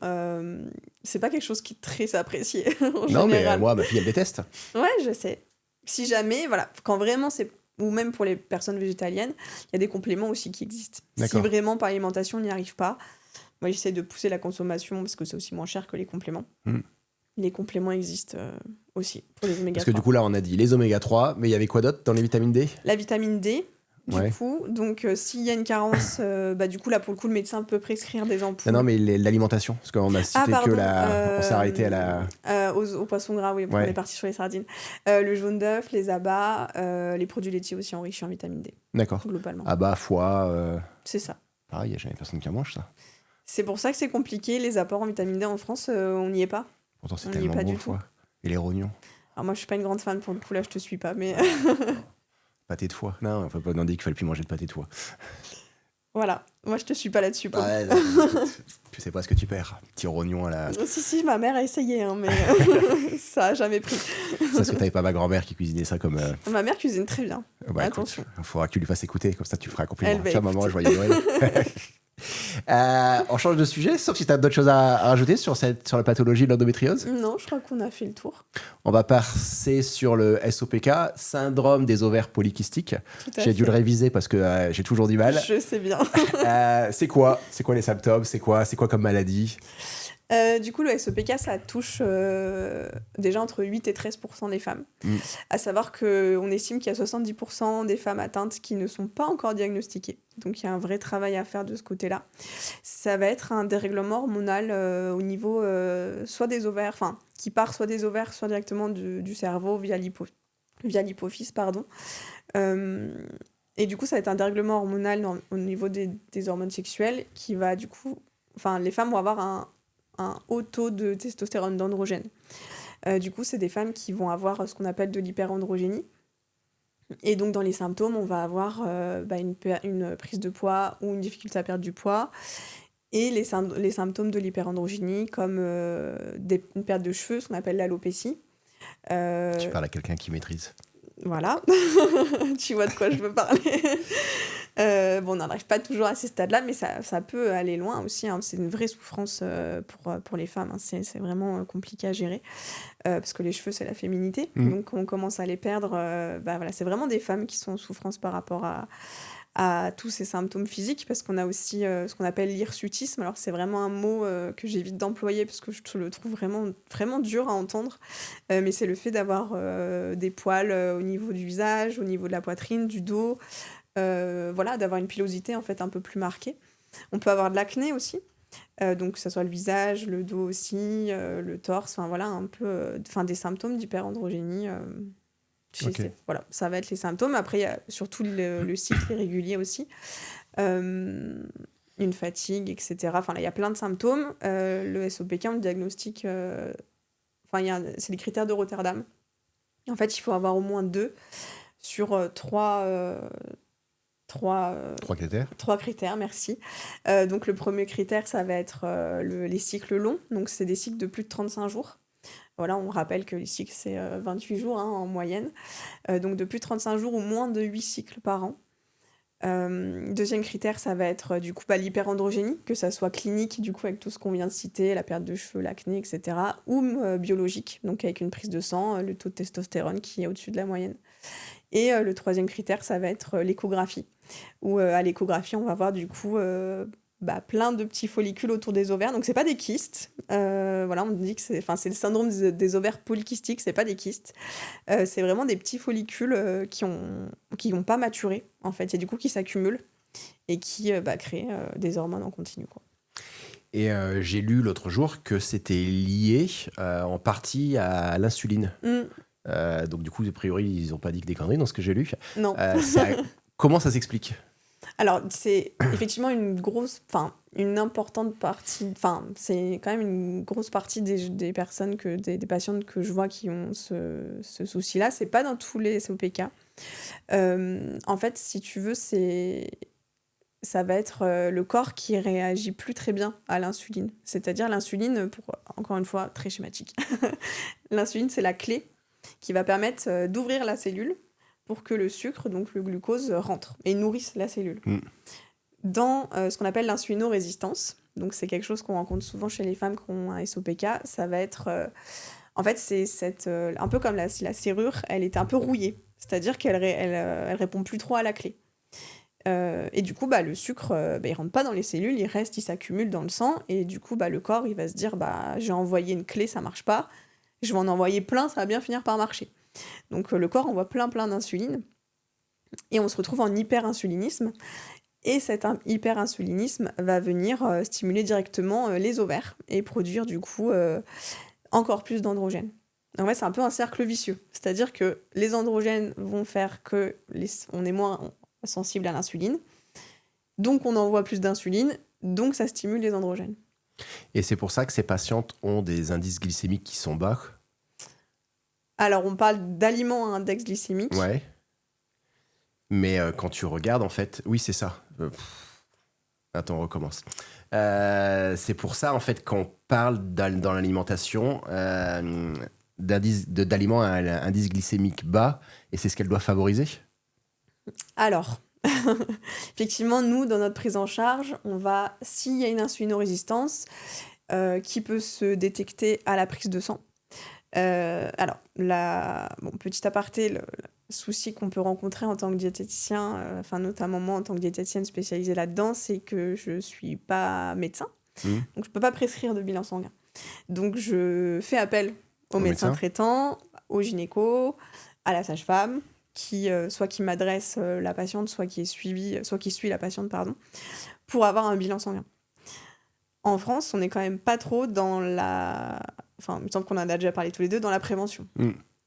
Speaker 2: c'est pas quelque chose qui est très apprécié en
Speaker 1: Non, mais
Speaker 2: général.
Speaker 1: moi, ma fille, elle déteste.
Speaker 2: Ouais, je sais. Si jamais, voilà, quand vraiment c'est. Ou même pour les personnes végétaliennes, il y a des compléments aussi qui existent. Si
Speaker 1: D'accord.
Speaker 2: vraiment par alimentation on n'y arrive pas, moi j'essaie de pousser la consommation parce que c'est aussi moins cher que les compléments. Les compléments existent aussi pour les oméga 3.
Speaker 1: Parce que du coup, là, on a dit les oméga 3, mais il y avait quoi d'autre dans les vitamines D?
Speaker 2: La vitamine D,
Speaker 1: Ouais.
Speaker 2: du coup, donc s'il y a une carence, du coup là pour le coup le médecin peut prescrire des ampoules.
Speaker 1: Non, mais l'alimentation, parce qu'on a cité
Speaker 2: pardon,
Speaker 1: on s'est arrêté à la...
Speaker 2: aux poissons gras, oui, on
Speaker 1: Ouais.
Speaker 2: est parti sur les sardines. Le jaune d'œuf, les abats, les produits laitiers aussi enrichis en vitamine D,
Speaker 1: D'accord.
Speaker 2: globalement.
Speaker 1: Abats, foie...
Speaker 2: C'est ça.
Speaker 1: Pareil, il n'y a jamais personne qui en mange, ça.
Speaker 2: C'est pour ça que c'est compliqué, les apports en vitamine D en France, on n'y est pas.
Speaker 1: Pourtant, c'est
Speaker 2: On y est
Speaker 1: tellement
Speaker 2: pas
Speaker 1: bon,
Speaker 2: du
Speaker 1: le foie. Et les rognons.
Speaker 2: Alors moi je suis pas une grande fan pour le coup, là je te suis pas, mais
Speaker 1: Pâté de foie. Non, faut pas dire qu'il fallait plus manger de pâté de foie.
Speaker 2: voilà, moi je te suis pas là-dessus. Pour...
Speaker 1: Ouais, non, écoute, tu sais pas ce que tu perds. Petit rognon à la...
Speaker 2: Si, ma mère a essayé, hein, mais ça a jamais pris.
Speaker 1: C'est parce que t'avais pas ma grand-mère qui cuisinait ça comme...
Speaker 2: Ma mère cuisine très bien.
Speaker 1: Bah,
Speaker 2: Attention.
Speaker 1: Il faudra que tu lui fasses écouter, comme ça tu feras un compliment.
Speaker 2: Elle va
Speaker 1: Tiens, maman,
Speaker 2: écouter.
Speaker 1: joyeux Noël. On change de sujet, sauf si tu as d'autres choses à rajouter sur la pathologie de l'endométriose.
Speaker 2: Non, je crois qu'on a fait le tour.
Speaker 1: On va passer sur le SOPK, syndrome des ovaires polykystiques.
Speaker 2: Tout à
Speaker 1: J'ai dû
Speaker 2: fait.
Speaker 1: le réviser parce que j'ai toujours du mal.
Speaker 2: Je sais bien.
Speaker 1: C'est quoi les symptômes? C'est quoi comme maladie?
Speaker 2: Du coup, le SOPK, ça touche déjà entre 8 et 13% des femmes. À savoir qu'on estime qu'il y a 70% des femmes atteintes qui ne sont pas encore diagnostiquées. Donc, il y a un vrai travail à faire de ce côté-là. Ça va être un dérèglement hormonal au niveau soit des ovaires, enfin, qui part soit des ovaires, soit directement du cerveau via l'hypophyse, pardon. Et du coup, ça va être un dérèglement hormonal au niveau des hormones sexuelles qui va, du coup... Enfin, les femmes vont avoir un haut taux de testostérone, d'androgène. Du coup, c'est des femmes qui vont avoir ce qu'on appelle de l'hyperandrogénie. Et donc, dans les symptômes, on va avoir une prise de poids ou une difficulté à perdre du poids. Et les symptômes de l'hyperandrogénie, comme une perte de cheveux, ce qu'on appelle l'alopécie.
Speaker 1: Tu parles à quelqu'un qui maîtrise.
Speaker 2: Voilà, tu vois de quoi je veux parler. Bon, on n'arrive pas toujours à ces stades-là, mais ça peut aller loin aussi, hein. C'est une vraie souffrance pour les femmes, hein. C'est vraiment compliqué à gérer, parce que les cheveux, c'est la féminité. Donc, quand on commence à les perdre, voilà, c'est vraiment des femmes qui sont en souffrance par rapport à tous ces symptômes physiques, parce qu'on a aussi ce qu'on appelle l'hirsutisme. Alors, c'est vraiment un mot que j'évite d'employer, parce que je le trouve vraiment, vraiment dur à entendre. Mais c'est le fait d'avoir des poils au niveau du visage, au niveau de la poitrine, du dos, voilà, d'avoir une pilosité en fait un peu plus marquée. On peut avoir de l'acné aussi, donc que ce soit le visage, le dos aussi, le torse, enfin voilà, un peu des symptômes d'hyperandrogénie. Voilà, ça va être les symptômes. Après, il y a surtout le cycle irrégulier aussi, une fatigue, etc. Enfin, là, il y a plein de symptômes. Le SOPK, on le diagnostique... c'est les critères de Rotterdam. En fait, il faut avoir au moins 2 sur 3
Speaker 1: critères.
Speaker 2: 3 critères, merci. Donc, le premier critère, ça va être les cycles longs. Donc, c'est des cycles de plus de 35 jours. Voilà, on rappelle que les cycles, c'est 28 jours en moyenne. Donc, de plus de 35 jours ou moins de 8 cycles par an. Deuxième critère, ça va être du coup l'hyperandrogénie, que ça soit clinique, du coup avec tout ce qu'on vient de citer, la perte de cheveux, l'acné, etc., ou biologique, donc avec une prise de sang, le taux de testostérone qui est au-dessus de la moyenne. Et le troisième critère, ça va être l'échographie, où à l'échographie, on va voir du coup plein de petits follicules autour des ovaires. Donc, c'est pas des kystes. Voilà, on dit que c'est le syndrome des ovaires polykystiques, c'est pas des kystes. C'est vraiment des petits follicules qui ont pas maturé, en fait, et du coup qui s'accumulent et qui créent des hormones en continu, quoi.
Speaker 1: Et j'ai lu l'autre jour que c'était lié en partie à l'insuline. Donc, du coup, a priori, ils n'ont pas dit que des conneries dans ce que j'ai lu.
Speaker 2: Non.
Speaker 1: Comment ça s'explique ?
Speaker 2: Alors, c'est effectivement une importante partie, c'est quand même une grosse partie des personnes, des patientes que je vois qui ont ce souci-là. C'est pas dans tous les COPK. En fait, si tu veux, ça va être le corps qui réagit plus très bien à l'insuline. C'est-à-dire l'insuline, encore une fois, très schématique. L'insuline, c'est la clé qui va permettre d'ouvrir la cellule pour que le sucre, donc le glucose, rentre et nourrisse la cellule. Dans ce qu'on appelle l'insulinorésistance, donc c'est quelque chose qu'on rencontre souvent chez les femmes qui ont un SOPK, ça va être... en fait, c'est un peu comme si la serrure, elle était un peu rouillée, c'est-à-dire qu'elle répond plus trop à la clé. Et du coup, le sucre, il rentre pas dans les cellules, il reste, il s'accumule dans le sang, et du coup, le corps, il va se dire, j'ai envoyé une clé, ça marche pas, je vais en envoyer plein, ça va bien finir par marcher. Donc le corps envoie plein d'insuline et on se retrouve en hyperinsulinisme. Et cet hyperinsulinisme va venir stimuler directement les ovaires et produire du coup encore plus d'androgènes. En fait, c'est un peu un cercle vicieux. C'est-à-dire que les androgènes vont faire qu'on est moins sensible à l'insuline. Donc on envoie plus d'insuline, donc ça stimule les androgènes.
Speaker 1: Et c'est pour ça que ces patientes ont des indices glycémiques qui sont bas.
Speaker 2: Alors, on parle d'aliments à index glycémique.
Speaker 1: Ouais. Mais quand tu regardes, en fait... Oui, c'est ça. Attends, on recommence. C'est pour ça, en fait, qu'on parle dans l'alimentation d'aliments à indice glycémique bas, et c'est ce qu'elle doit favoriser.
Speaker 2: Alors, effectivement, nous, dans notre prise en charge, s'il y a une insulinorésistance qui peut se détecter à la prise de sang. Alors, petit aparté, le souci qu'on peut rencontrer en tant que diététicien, notamment moi en tant que diététicienne spécialisée là-dedans, c'est que je ne suis pas médecin, donc je ne peux pas prescrire de bilan sanguin. Donc, je fais appel aux médecins traitants, au gynéco, à la sage-femme, soit qui m'adresse la patiente, soit qui suit la patiente, pour avoir un bilan sanguin. En France, on n'est quand même pas trop dans la... il me semble qu'on en a déjà parlé tous les deux, dans la prévention.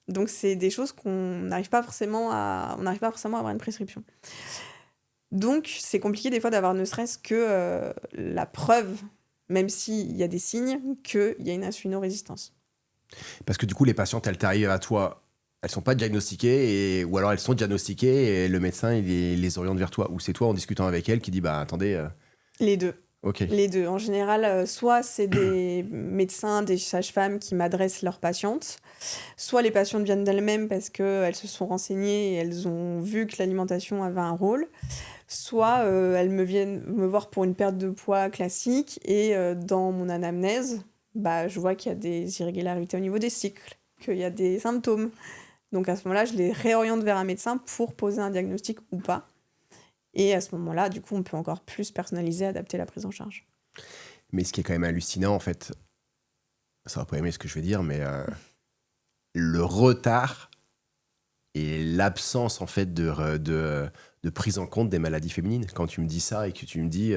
Speaker 2: Donc, c'est des choses qu'on n'arrive pas forcément à avoir une prescription. Donc, c'est compliqué des fois d'avoir ne serait-ce que la preuve, même s'il y a des signes, qu'il y a une insulinorésistance.
Speaker 1: Parce que du coup, les patientes, elles t'arrivent à toi, elles sont pas diagnostiquées, ou alors elles sont diagnostiquées et le médecin, il les oriente vers toi. Ou c'est toi, en discutant avec elle, qui dit, attendez...
Speaker 2: Les deux.
Speaker 1: Okay.
Speaker 2: Les deux. En général, soit c'est des médecins, des sages-femmes qui m'adressent leurs patientes, soit les patientes viennent d'elles-mêmes parce qu'elles se sont renseignées et elles ont vu que l'alimentation avait un rôle, soit elles me viennent me voir pour une perte de poids classique et dans mon anamnèse, bah, je vois qu'il y a des irrégularités au niveau des cycles, qu'il y a des symptômes. Donc à ce moment-là, je les réoriente vers un médecin pour poser un diagnostic ou pas. Et à ce moment-là, du coup, on peut encore plus personnaliser, adapter la prise en charge.
Speaker 1: Mais ce qui est quand même hallucinant, en fait, ça va pas aimer ce que je vais dire, mais le retard et l'absence, en fait, de prise en compte des maladies féminines. Quand tu me dis ça et que tu me dis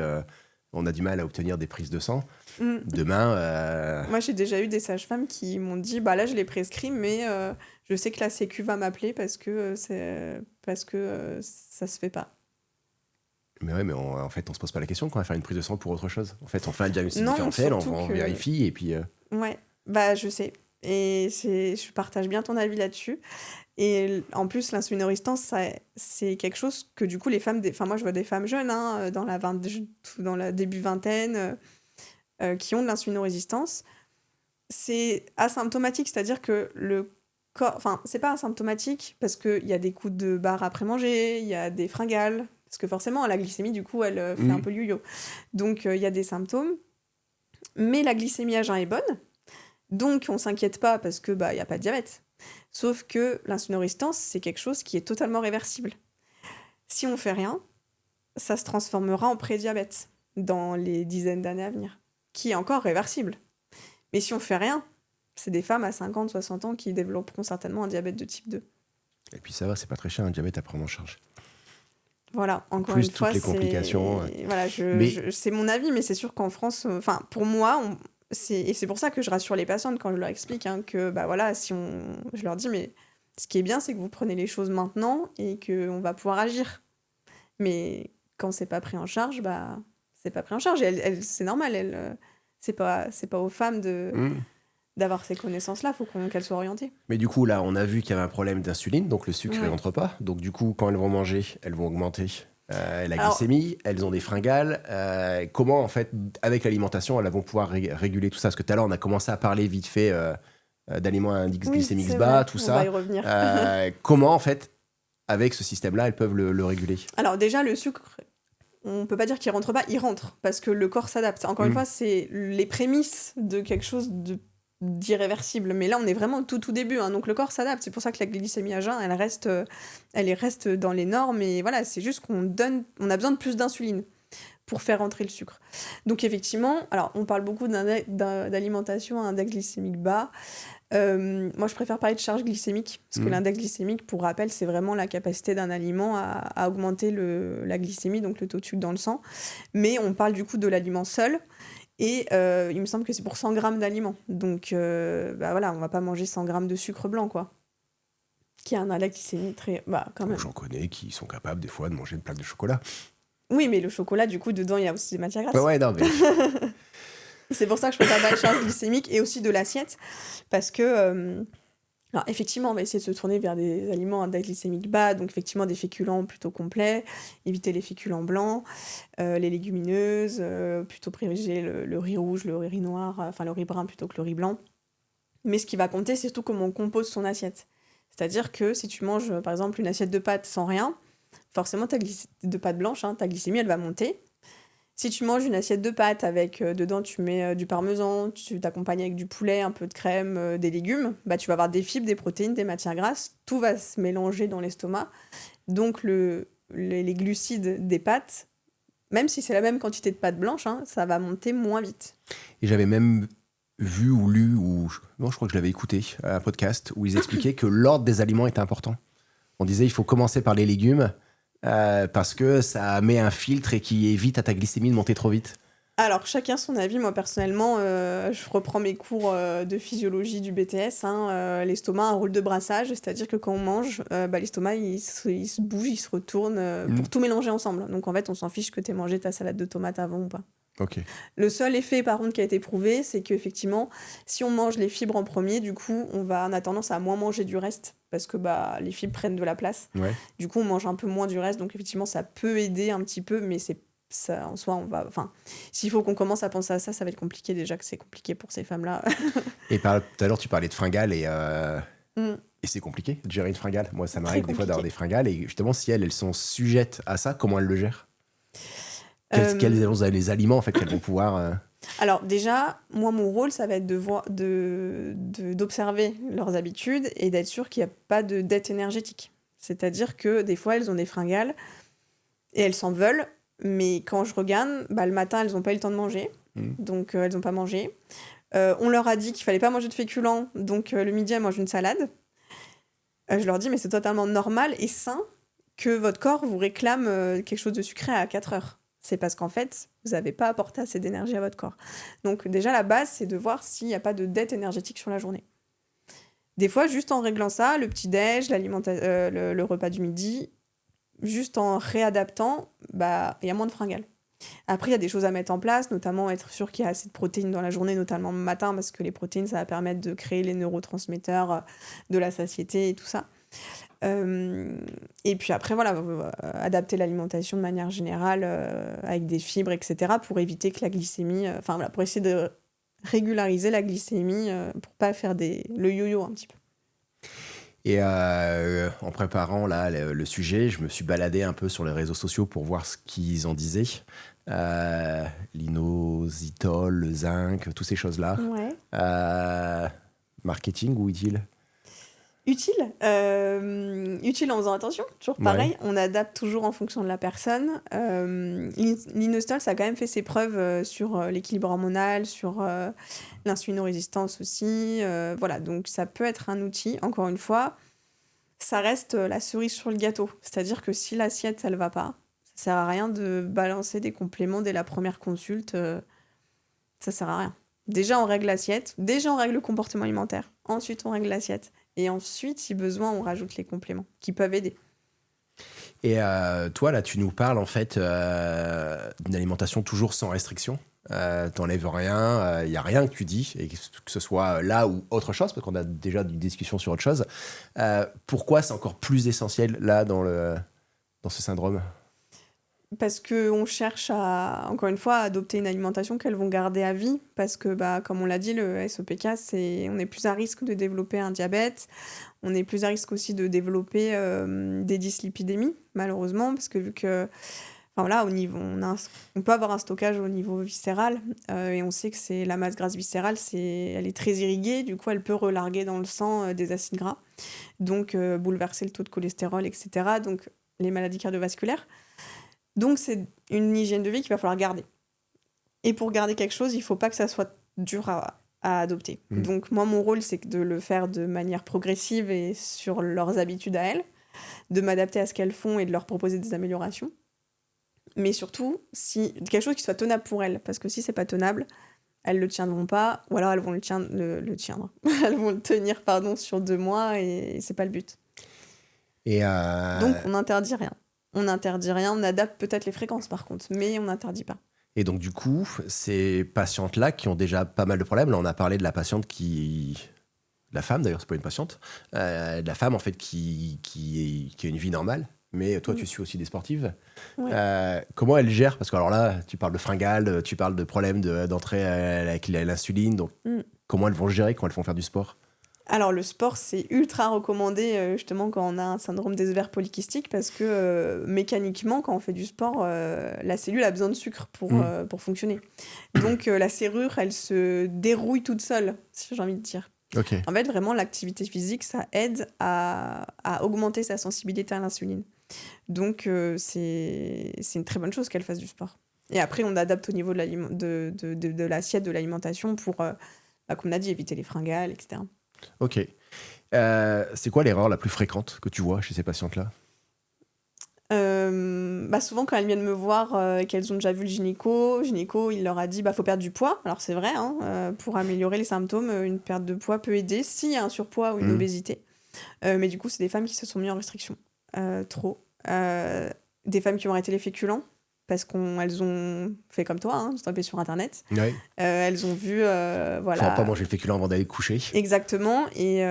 Speaker 1: on a du mal à obtenir des prises de sang, demain...
Speaker 2: Moi, j'ai déjà eu des sages-femmes qui m'ont dit, bah là, je l'ai prescrit, mais je sais que la Sécu va m'appeler parce que ça se fait pas.
Speaker 1: Mais ouais, mais en fait, on se pose pas la question quand on va faire une prise de sang pour autre chose. En fait, on fait un diagnostic
Speaker 2: Non,
Speaker 1: différentiel, on
Speaker 2: surtout que-
Speaker 1: vérifie et puis...
Speaker 2: Ouais, bah je sais. Et je partage bien ton avis là-dessus. Et en plus, l'insulinorésistance, c'est quelque chose que du coup, les femmes... Enfin, moi, je vois des femmes jeunes, hein, dans la début vingtaine, qui ont de l'insulinorésistance. C'est asymptomatique, c'est-à-dire que le corps... Enfin, c'est pas asymptomatique parce qu'il y a des coups de barre après manger, il y a des fringales, parce que forcément, la glycémie, du coup, elle fait un peu le yo-yo. Donc, il y a des symptômes. Mais la glycémie à jeun est bonne. Donc, on s'inquiète pas parce que bah, y a pas de diabète. Sauf que l'insulinorésistance, c'est quelque chose qui est totalement réversible. Si on fait rien, ça se transformera en prédiabète dans les dizaines d'années à venir, qui est encore réversible. Mais si on fait rien, c'est des femmes à 50, 60 ans qui développeront certainement un diabète de type 2.
Speaker 1: Et puis ça va, c'est pas très cher un diabète à prendre en charge.
Speaker 2: Voilà, encore
Speaker 1: Plus
Speaker 2: une fois,
Speaker 1: toutes les complications.
Speaker 2: Voilà, c'est mon avis, mais c'est sûr qu'en France, enfin, pour moi, et c'est pour ça que je rassure les patientes quand je leur explique que, bah voilà, je leur dis, mais ce qui est bien, c'est que vous prenez les choses maintenant et qu'on va pouvoir agir. Mais quand c'est pas pris en charge, bah, c'est pas pris en charge. Et c'est normal, c'est pas aux femmes d'avoir ces connaissances-là, il faut qu'elles soient orientées.
Speaker 1: Mais du coup, là, on a vu qu'il y avait un problème d'insuline, donc le sucre ne
Speaker 2: Ouais.
Speaker 1: rentre pas. Donc du coup, quand elles vont manger, elles vont augmenter la glycémie, elles ont des fringales. Comment, en fait, avec l'alimentation, elles vont pouvoir réguler tout ça? Parce que tout à l'heure, on a commencé à parler vite fait d'aliments à index glycémique
Speaker 2: c'est
Speaker 1: bas,
Speaker 2: vrai,
Speaker 1: tout
Speaker 2: on
Speaker 1: ça.
Speaker 2: va y revenir.
Speaker 1: Comment, en fait, avec ce système-là, elles peuvent le réguler?
Speaker 2: Alors déjà, le sucre, on peut pas dire qu'il rentre pas, il rentre, parce que le corps s'adapte. Encore une fois, c'est les prémices de quelque chose d'irréversible. Mais là, on est vraiment au tout début, hein, donc le corps s'adapte. C'est pour ça que la glycémie à jeun, elle reste dans les normes. Et voilà, c'est juste on a besoin de plus d'insuline pour faire rentrer le sucre. Donc effectivement, alors on parle beaucoup d'alimentation à index glycémique bas. Moi, je préfère parler de charge glycémique, parce que l'index glycémique, pour rappel, c'est vraiment la capacité d'un aliment à augmenter la glycémie, donc le taux de sucre dans le sang. Mais on parle du coup de l'aliment seul, et il me semble que c'est pour 100 grammes d'aliments. Donc, bah voilà, on va pas manger 100 grammes de sucre blanc, quoi. Qui a un index glycémique très... Bah, quand même.
Speaker 1: J'en connais qui sont capables, des fois, de manger une plaque de chocolat.
Speaker 2: Oui, mais le chocolat, du coup, dedans, il y a aussi des matières grasses.
Speaker 1: Ouais, non, mais...
Speaker 2: C'est pour ça que je préfère pas de charge glycémique et aussi de l'assiette, parce que... Alors, effectivement, on va essayer de se tourner vers des aliments à index glycémique bas, donc effectivement des féculents plutôt complets, éviter les féculents blancs, les légumineuses, plutôt privilégier le riz rouge, le riz noir, enfin le riz brun plutôt que le riz blanc. Mais ce qui va compter, c'est surtout comment on compose son assiette. C'est-à-dire que si tu manges, par exemple, une assiette de pâtes sans rien, forcément, de pâtes blanches, hein, ta glycémie, elle va monter. Si tu manges une assiette de pâtes avec dedans tu mets du parmesan, tu t'accompagnes avec du poulet, un peu de crème, des légumes, bah tu vas avoir des fibres, des protéines, des matières grasses, tout va se mélanger dans l'estomac. Donc les glucides des pâtes, même si c'est la même quantité de pâtes blanches, hein, ça va monter moins vite.
Speaker 1: Et j'avais même vu ou lu, non, je crois que je l'avais écouté, un podcast où ils expliquaient que l'ordre des aliments était important. On disait il faut commencer par les légumes, parce que ça met un filtre et qui évite à ta glycémie de monter trop vite.
Speaker 2: Alors, chacun son avis. Moi, personnellement, je reprends mes cours de physiologie du BTS. L'estomac a un rôle de brassage, c'est-à-dire que quand on mange, l'estomac, il se bouge, il se retourne pour tout mélanger ensemble. Donc, en fait, on s'en fiche que tu aies mangé ta salade de tomates avant ou pas.
Speaker 1: Ok.
Speaker 2: Le seul effet, par contre, qui a été prouvé, c'est qu'effectivement, si on mange les fibres en premier, du coup, on a tendance à moins manger du reste, parce que les fibres prennent de la place.
Speaker 1: Ouais.
Speaker 2: Du coup, on mange un peu moins du reste, donc effectivement, ça peut aider un petit peu, mais ça, en soi, s'il faut qu'on commence à penser à ça, ça va être compliqué, déjà que c'est compliqué pour ces femmes-là.
Speaker 1: Et tout à l'heure, tu parlais de fringales et c'est compliqué de gérer une fringale. Moi, ça m'arrive des fois d'avoir des fringales, et justement, si elles sont sujettes à ça, comment elles le gèrent? Quels sont les aliments en fait qu'elles vont pouvoir...
Speaker 2: Alors déjà, moi, mon rôle, ça va être d'observer leurs habitudes et d'être sûr qu'il n'y a pas de dette énergétique. C'est-à-dire que des fois, elles ont des fringales et elles s'en veulent, mais quand je regarde, le matin, elles n'ont pas eu le temps de manger, donc elles n'ont pas mangé. On leur a dit qu'il fallait pas manger de féculents, donc le midi, elles mangent une salade. Je leur dis, mais c'est totalement normal et sain que votre corps vous réclame quelque chose de sucré à 4 heures. C'est parce qu'en fait, vous n'avez pas apporté assez d'énergie à votre corps. Donc déjà, la base, c'est de voir s'il n'y a pas de dette énergétique sur la journée. Des fois, juste en réglant ça, le petit-déj, le repas du midi, juste en réadaptant, il y a moins de fringales. Après, il y a des choses à mettre en place, notamment être sûr qu'il y a assez de protéines dans la journée, notamment le matin, parce que les protéines, ça va permettre de créer les neurotransmetteurs de la satiété et tout ça. Et puis après, adapter l'alimentation de manière générale avec des fibres, etc., pour éviter que la glycémie... pour essayer de régulariser la glycémie pour pas faire le yo-yo un petit peu.
Speaker 1: Et en préparant là, le sujet, je me suis baladé un peu sur les réseaux sociaux pour voir ce qu'ils en disaient. L'inositol, le zinc, toutes ces choses-là.
Speaker 2: Ouais.
Speaker 1: Marketing ou utile ?
Speaker 2: Utile en faisant attention, toujours pareil. Ouais. On adapte toujours en fonction de la personne. L'inositol, ça a quand même fait ses preuves sur l'équilibre hormonal, sur l'insulinorésistance aussi. Donc ça peut être un outil. Encore une fois, ça reste la cerise sur le gâteau. C'est-à-dire que si l'assiette, elle va pas, ça sert à rien de balancer des compléments dès la première consulte. Ça sert à rien. Déjà, on règle l'assiette. Déjà, on règle le comportement alimentaire. Ensuite, on règle l'assiette. Et ensuite, si besoin, on rajoute les compléments qui peuvent aider.
Speaker 1: Et toi, là, tu nous parles en fait d'une alimentation toujours sans restriction. T'enlèves rien, il n'y a rien que tu dis, et que ce soit là ou autre chose, parce qu'on a déjà une discussion sur autre chose. Pourquoi c'est encore plus essentiel là dans ce syndrome ?
Speaker 2: Parce qu'on cherche encore une fois, à adopter une alimentation qu'elles vont garder à vie. Parce que, comme on l'a dit, le SOPK, on est plus à risque de développer un diabète. On est plus à risque aussi de développer des dyslipidémies, malheureusement. Parce que vu que, on peut avoir un stockage au niveau viscéral. Et on sait que la masse grasse viscérale, elle est très irriguée. Du coup, elle peut relarguer dans le sang des acides gras. Donc, bouleverser le taux de cholestérol, etc. Donc, les maladies cardiovasculaires. Donc, c'est une hygiène de vie qu'il va falloir garder. Et pour garder quelque chose, il ne faut pas que ça soit dur à adopter. Donc, moi, mon rôle, c'est de le faire de manière progressive et sur leurs habitudes à elles, de m'adapter à ce qu'elles font et de leur proposer des améliorations. Mais surtout, quelque chose qui soit tenable pour elles. Parce que si ce n'est pas tenable, elles ne le tiendront pas, ou alors elles vont le elles vont le tenir sur 2 mois et ce n'est pas le but. Donc, on n'interdit rien. On adapte peut-être les fréquences par contre, mais on n'interdit pas.
Speaker 1: Et donc du coup, ces patientes-là qui ont déjà pas mal de problèmes, là on a parlé de la patiente la femme d'ailleurs, c'est pas une patiente, de la femme en fait qui a une vie normale, mais toi tu suis aussi des sportives. Ouais. Comment elle gère ? Parce que alors là, tu parles de fringales, tu parles de problèmes d'entrée avec l'insuline, donc comment elles vont gérer quand elles vont faire du sport ?
Speaker 2: Alors, le sport, c'est ultra recommandé, justement, quand on a un syndrome des ovaires polykystiques, parce que mécaniquement, quand on fait du sport, la cellule a besoin de sucre pour fonctionner. Donc, la serrure, elle se dérouille toute seule, si j'ai envie de dire.
Speaker 1: Okay.
Speaker 2: En fait, vraiment, l'activité physique, ça aide à augmenter sa sensibilité à l'insuline. Donc, c'est une très bonne chose qu'elle fasse du sport. Et après, on adapte au niveau de l'assiette, de l'alimentation pour, comme on a dit, éviter les fringales, etc.
Speaker 1: Ok. C'est quoi l'erreur la plus fréquente que tu vois chez ces patientes-là ?
Speaker 2: Souvent, quand elles viennent me voir, qu'elles ont déjà vu le gynéco, il leur a dit faut perdre du poids. Alors, c'est vrai, pour améliorer les symptômes, une perte de poids peut aider s'il y a un surpoids ou une obésité. Mais du coup, c'est des femmes qui se sont mises en restriction. Trop. Des femmes qui ont arrêté les féculents. Parce qu'elles ont fait comme toi, se taper sur Internet. Ouais. Elles ont vu... Faut
Speaker 1: pas manger le féculent avant d'aller coucher.
Speaker 2: Exactement. Et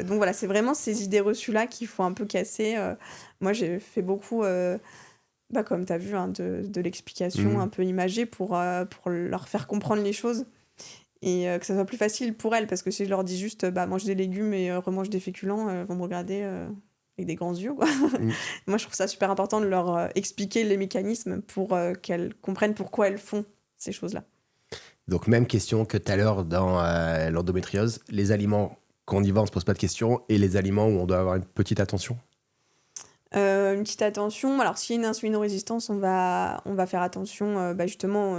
Speaker 2: donc voilà, c'est vraiment ces idées reçues-là qu'il faut un peu casser. Moi, j'ai fait beaucoup, comme tu as vu, de l'explication un peu imagée pour leur faire comprendre les choses. Et que ça soit plus facile pour elles. Parce que si je leur dis juste mange des légumes et remange des féculents, elles vont me regarder... avec des grands yeux, quoi.
Speaker 1: Mm.
Speaker 2: Moi, je trouve ça super important de leur expliquer les mécanismes pour qu'elles comprennent pourquoi elles font ces choses-là.
Speaker 1: Donc, même question que tout à l'heure dans l'endométriose. Les aliments, quand on y va, on ne se pose pas de questions. Et les aliments où on doit avoir une petite attention?
Speaker 2: Une petite attention. Alors, s'il y a une insulinorésistance, on va faire attention justement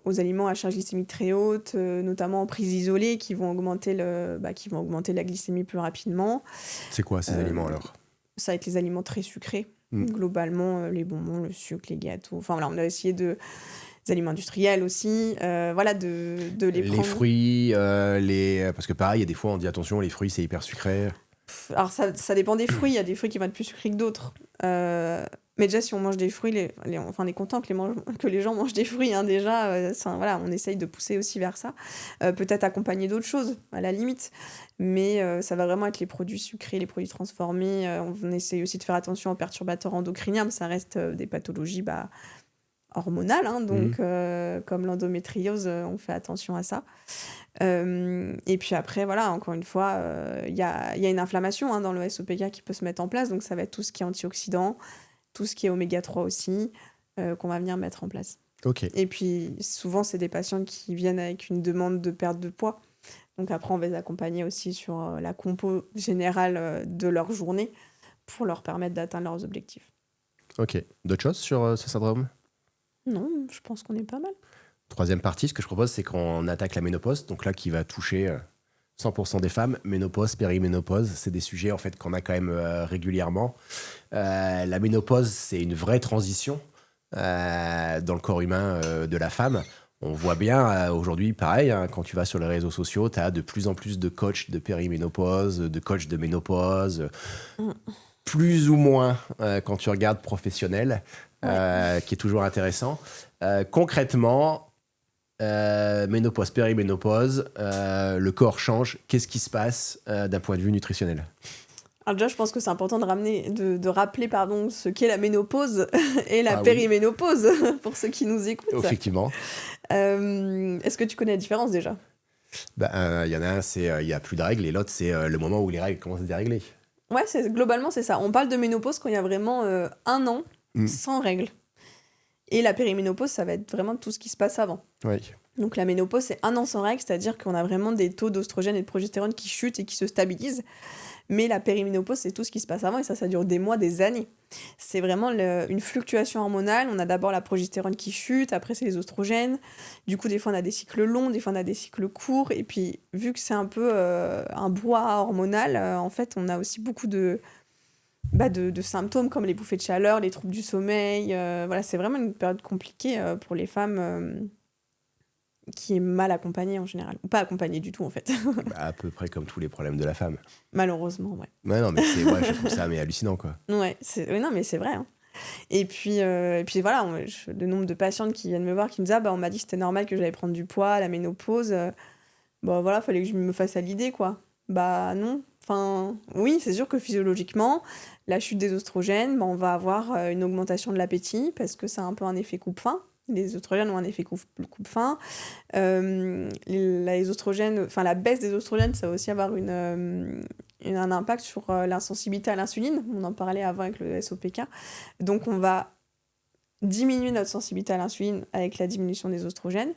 Speaker 2: aux aliments à charge glycémique très haute, notamment en prise isolée, qui vont augmenter la glycémie plus rapidement.
Speaker 1: C'est quoi ces aliments alors?
Speaker 2: Ça va être les aliments très sucrés. Globalement, les bonbons, le sucre, les gâteaux. Enfin, voilà, on a essayé des aliments industriels aussi, de les prendre.
Speaker 1: Les fruits, parce que pareil, il y a des fois on dit attention, les fruits c'est hyper sucré.
Speaker 2: Alors ça dépend des fruits, il y a des fruits qui vont être plus sucrés que d'autres. Mais déjà, si on mange des fruits, on est content que les gens mangent des fruits, hein, déjà. On essaye de pousser aussi vers ça. Peut-être accompagner d'autres choses, à la limite. Mais ça va vraiment être les produits sucrés, les produits transformés. On essaye aussi de faire attention aux perturbateurs endocriniens, mais ça reste des pathologies hormonales. Hein, donc, comme l'endométriose, on fait attention à ça. Et puis après, voilà, encore une fois, il y a une inflammation dans le SOPK qui peut se mettre en place. Donc, ça va être tout ce qui est antioxydants, tout ce qui est oméga 3 aussi, qu'on va venir mettre en place.
Speaker 1: Ok.
Speaker 2: Et puis, souvent, c'est des patients qui viennent avec une demande de perte de poids. Donc, après, on va les accompagner aussi sur la compo générale de leur journée pour leur permettre d'atteindre leurs objectifs.
Speaker 1: Ok. D'autres choses sur ce syndrome?
Speaker 2: Non, je pense qu'on est pas mal.
Speaker 1: Troisième partie, ce que je propose, c'est qu'on attaque la ménopause, donc là qui va toucher 100% des femmes. Ménopause, périménopause, c'est des sujets en fait qu'on a quand même régulièrement. La ménopause, c'est une vraie transition dans le corps humain de la femme. On voit bien aujourd'hui, pareil, quand tu vas sur les réseaux sociaux, tu as de plus en plus de coachs de périménopause, de coachs de ménopause, plus ou moins quand tu regardes professionnel, qui est toujours intéressant. Concrètement, ménopause, périménopause, le corps change. Qu'est-ce qui se passe d'un point de vue nutritionnel?
Speaker 2: Alors déjà, je pense que c'est important de rappeler ce qu'est la ménopause et la périménopause pour ceux qui nous écoutent.
Speaker 1: Effectivement.
Speaker 2: Est-ce que tu connais la différence déjà?
Speaker 1: Y en a un, c'est il n'y a plus de règles, et l'autre, c'est le moment où les règles commencent à se dérégler.
Speaker 2: Ouais, globalement, c'est ça. On parle de ménopause quand il y a vraiment 1 an sans règles. Et la périménopause, ça va être vraiment tout ce qui se passe avant.
Speaker 1: Oui.
Speaker 2: Donc la ménopause, c'est 1 an sans règles, c'est-à-dire qu'on a vraiment des taux d'oestrogène et de progestérone qui chutent et qui se stabilisent. Mais la périménopause, c'est tout ce qui se passe avant, et ça dure des mois, des années. C'est vraiment une fluctuation hormonale. On a d'abord la progestérone qui chute, après c'est les oestrogènes. Du coup, des fois on a des cycles longs, des fois on a des cycles courts. Et puis, vu que c'est un peu un brouhaha hormonal, en fait, on a aussi beaucoup de symptômes comme les bouffées de chaleur, les troubles du sommeil. C'est vraiment une période compliquée pour les femmes qui est mal accompagnée en général. Ou pas accompagnée du tout, en fait.
Speaker 1: À peu près comme tous les problèmes de la femme.
Speaker 2: Malheureusement, ouais.
Speaker 1: Ouais, non, mais je trouve ça hallucinant, quoi.
Speaker 2: Ouais, non, mais c'est vrai. Hein. Et puis voilà, le nombre de patientes qui viennent me voir qui me disent on m'a dit que c'était normal que j'allais prendre du poids à la ménopause. Fallait que je me fasse à l'idée, quoi. Non. Enfin, oui, c'est sûr que physiologiquement, la chute des oestrogènes, on va avoir une augmentation de l'appétit parce que c'est un peu un effet coupe-faim. Les oestrogènes ont un effet coupe-faim. Les oestrogènes, la baisse des oestrogènes, ça va aussi avoir un impact sur l'insensibilité à l'insuline. On en parlait avant avec le SOPK. Donc, on va diminuer notre sensibilité à l'insuline avec la diminution des oestrogènes.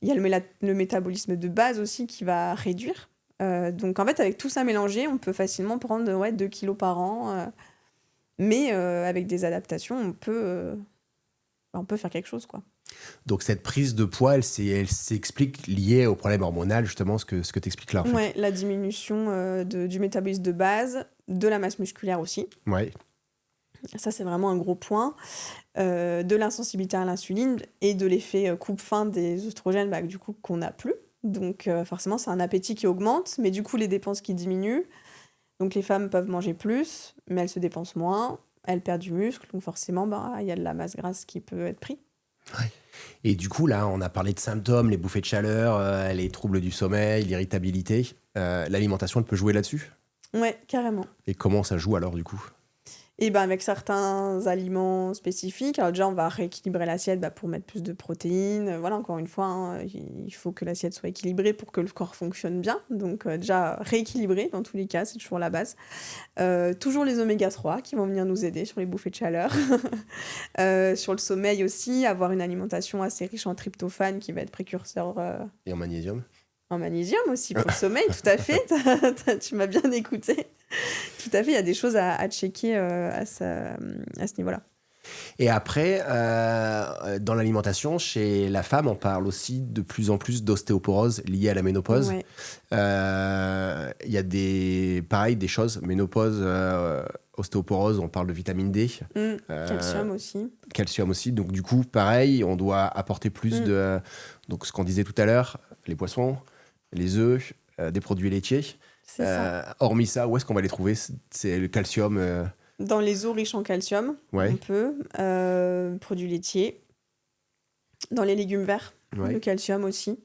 Speaker 2: Il y a le métabolisme de base aussi qui va réduire. Donc, en fait, avec tout ça mélangé, on peut facilement prendre 2 kilos par an. Mais avec des adaptations, on peut faire quelque chose, quoi.
Speaker 1: Donc, cette prise de poids, elle s'explique liée au problème hormonal, justement, ce que tu expliques là. En fait.
Speaker 2: Ouais, la diminution du métabolisme de base, de la masse musculaire aussi.
Speaker 1: Ouais.
Speaker 2: Ça, c'est vraiment un gros point. De l'insensibilité à l'insuline et de l'effet coupe-faim des oestrogènes, du coup, qu'on n'a plus. Donc, forcément, c'est un appétit qui augmente, mais du coup, les dépenses qui diminuent. Donc, les femmes peuvent manger plus, mais elles se dépensent moins. Elles perdent du muscle, donc forcément, y a de la masse grasse qui peut être prise.
Speaker 1: Ouais. Et du coup, là, on a parlé de symptômes, les bouffées de chaleur, les troubles du sommeil, l'irritabilité. L'alimentation, elle peut jouer là-dessus?
Speaker 2: Ouais, carrément.
Speaker 1: Et comment ça joue alors, du coup?
Speaker 2: Et ben avec certains aliments spécifiques, alors déjà on va rééquilibrer l'assiette pour mettre plus de protéines. Voilà, encore une fois, hein, il faut que l'assiette soit équilibrée pour que le corps fonctionne bien. Donc déjà rééquilibrer dans tous les cas, c'est toujours la base. Toujours les oméga 3 qui vont venir nous aider sur les bouffées de chaleur. Sur le sommeil aussi, avoir une alimentation assez riche en tryptophane qui va être précurseur
Speaker 1: Et en magnésium.
Speaker 2: en magnésium aussi pour le sommeil, tout à fait. Tu m'as bien écouté. Tout à fait, il y a des choses à checker à ce niveau-là.
Speaker 1: Et après, dans l'alimentation, chez la femme, on parle aussi de plus en plus d'ostéoporose liée à la ménopause.
Speaker 2: Ouais.
Speaker 1: Il y a des choses, ménopause, ostéoporose, on parle de vitamine D.
Speaker 2: Calcium aussi.
Speaker 1: Calcium aussi. Donc du coup, pareil, on doit apporter plus de... Donc ce qu'on disait tout à l'heure, les poissons, les œufs, des produits laitiers.
Speaker 2: C'est ça.
Speaker 1: Hormis ça, où est-ce qu'on va les trouver? C'est le calcium.
Speaker 2: Dans les eaux riches en calcium,
Speaker 1: Ouais.
Speaker 2: on peut. Produits laitiers. Dans les légumes verts,
Speaker 1: Ouais.
Speaker 2: le calcium aussi.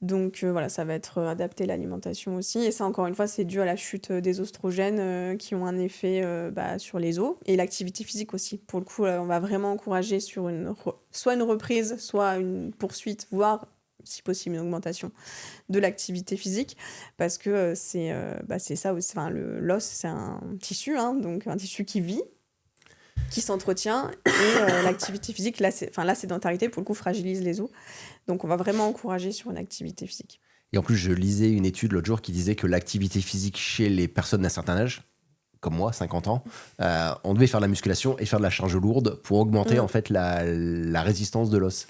Speaker 2: Donc voilà, ça va être adapté l'alimentation aussi. Et ça, encore une fois, c'est dû à la chute des oestrogènes qui ont un effet sur les os. Et l'activité physique aussi. Pour le coup, on va vraiment encourager sur soit une reprise, soit une poursuite, voire, si possible, une augmentation de l'activité physique. Parce que c'est ça aussi. Enfin, l'os, c'est un tissu, hein, donc un tissu qui vit, qui s'entretient. Et l'activité physique, la sédentarité, pour le coup, fragilise les os. Donc, on va vraiment encourager sur une activité physique.
Speaker 1: Et en plus, je lisais une étude l'autre jour qui disait que l'activité physique chez les personnes d'un certain âge, comme moi, 50 ans, on devait faire de la musculation et faire de la charge lourde pour augmenter en fait la résistance de l'os.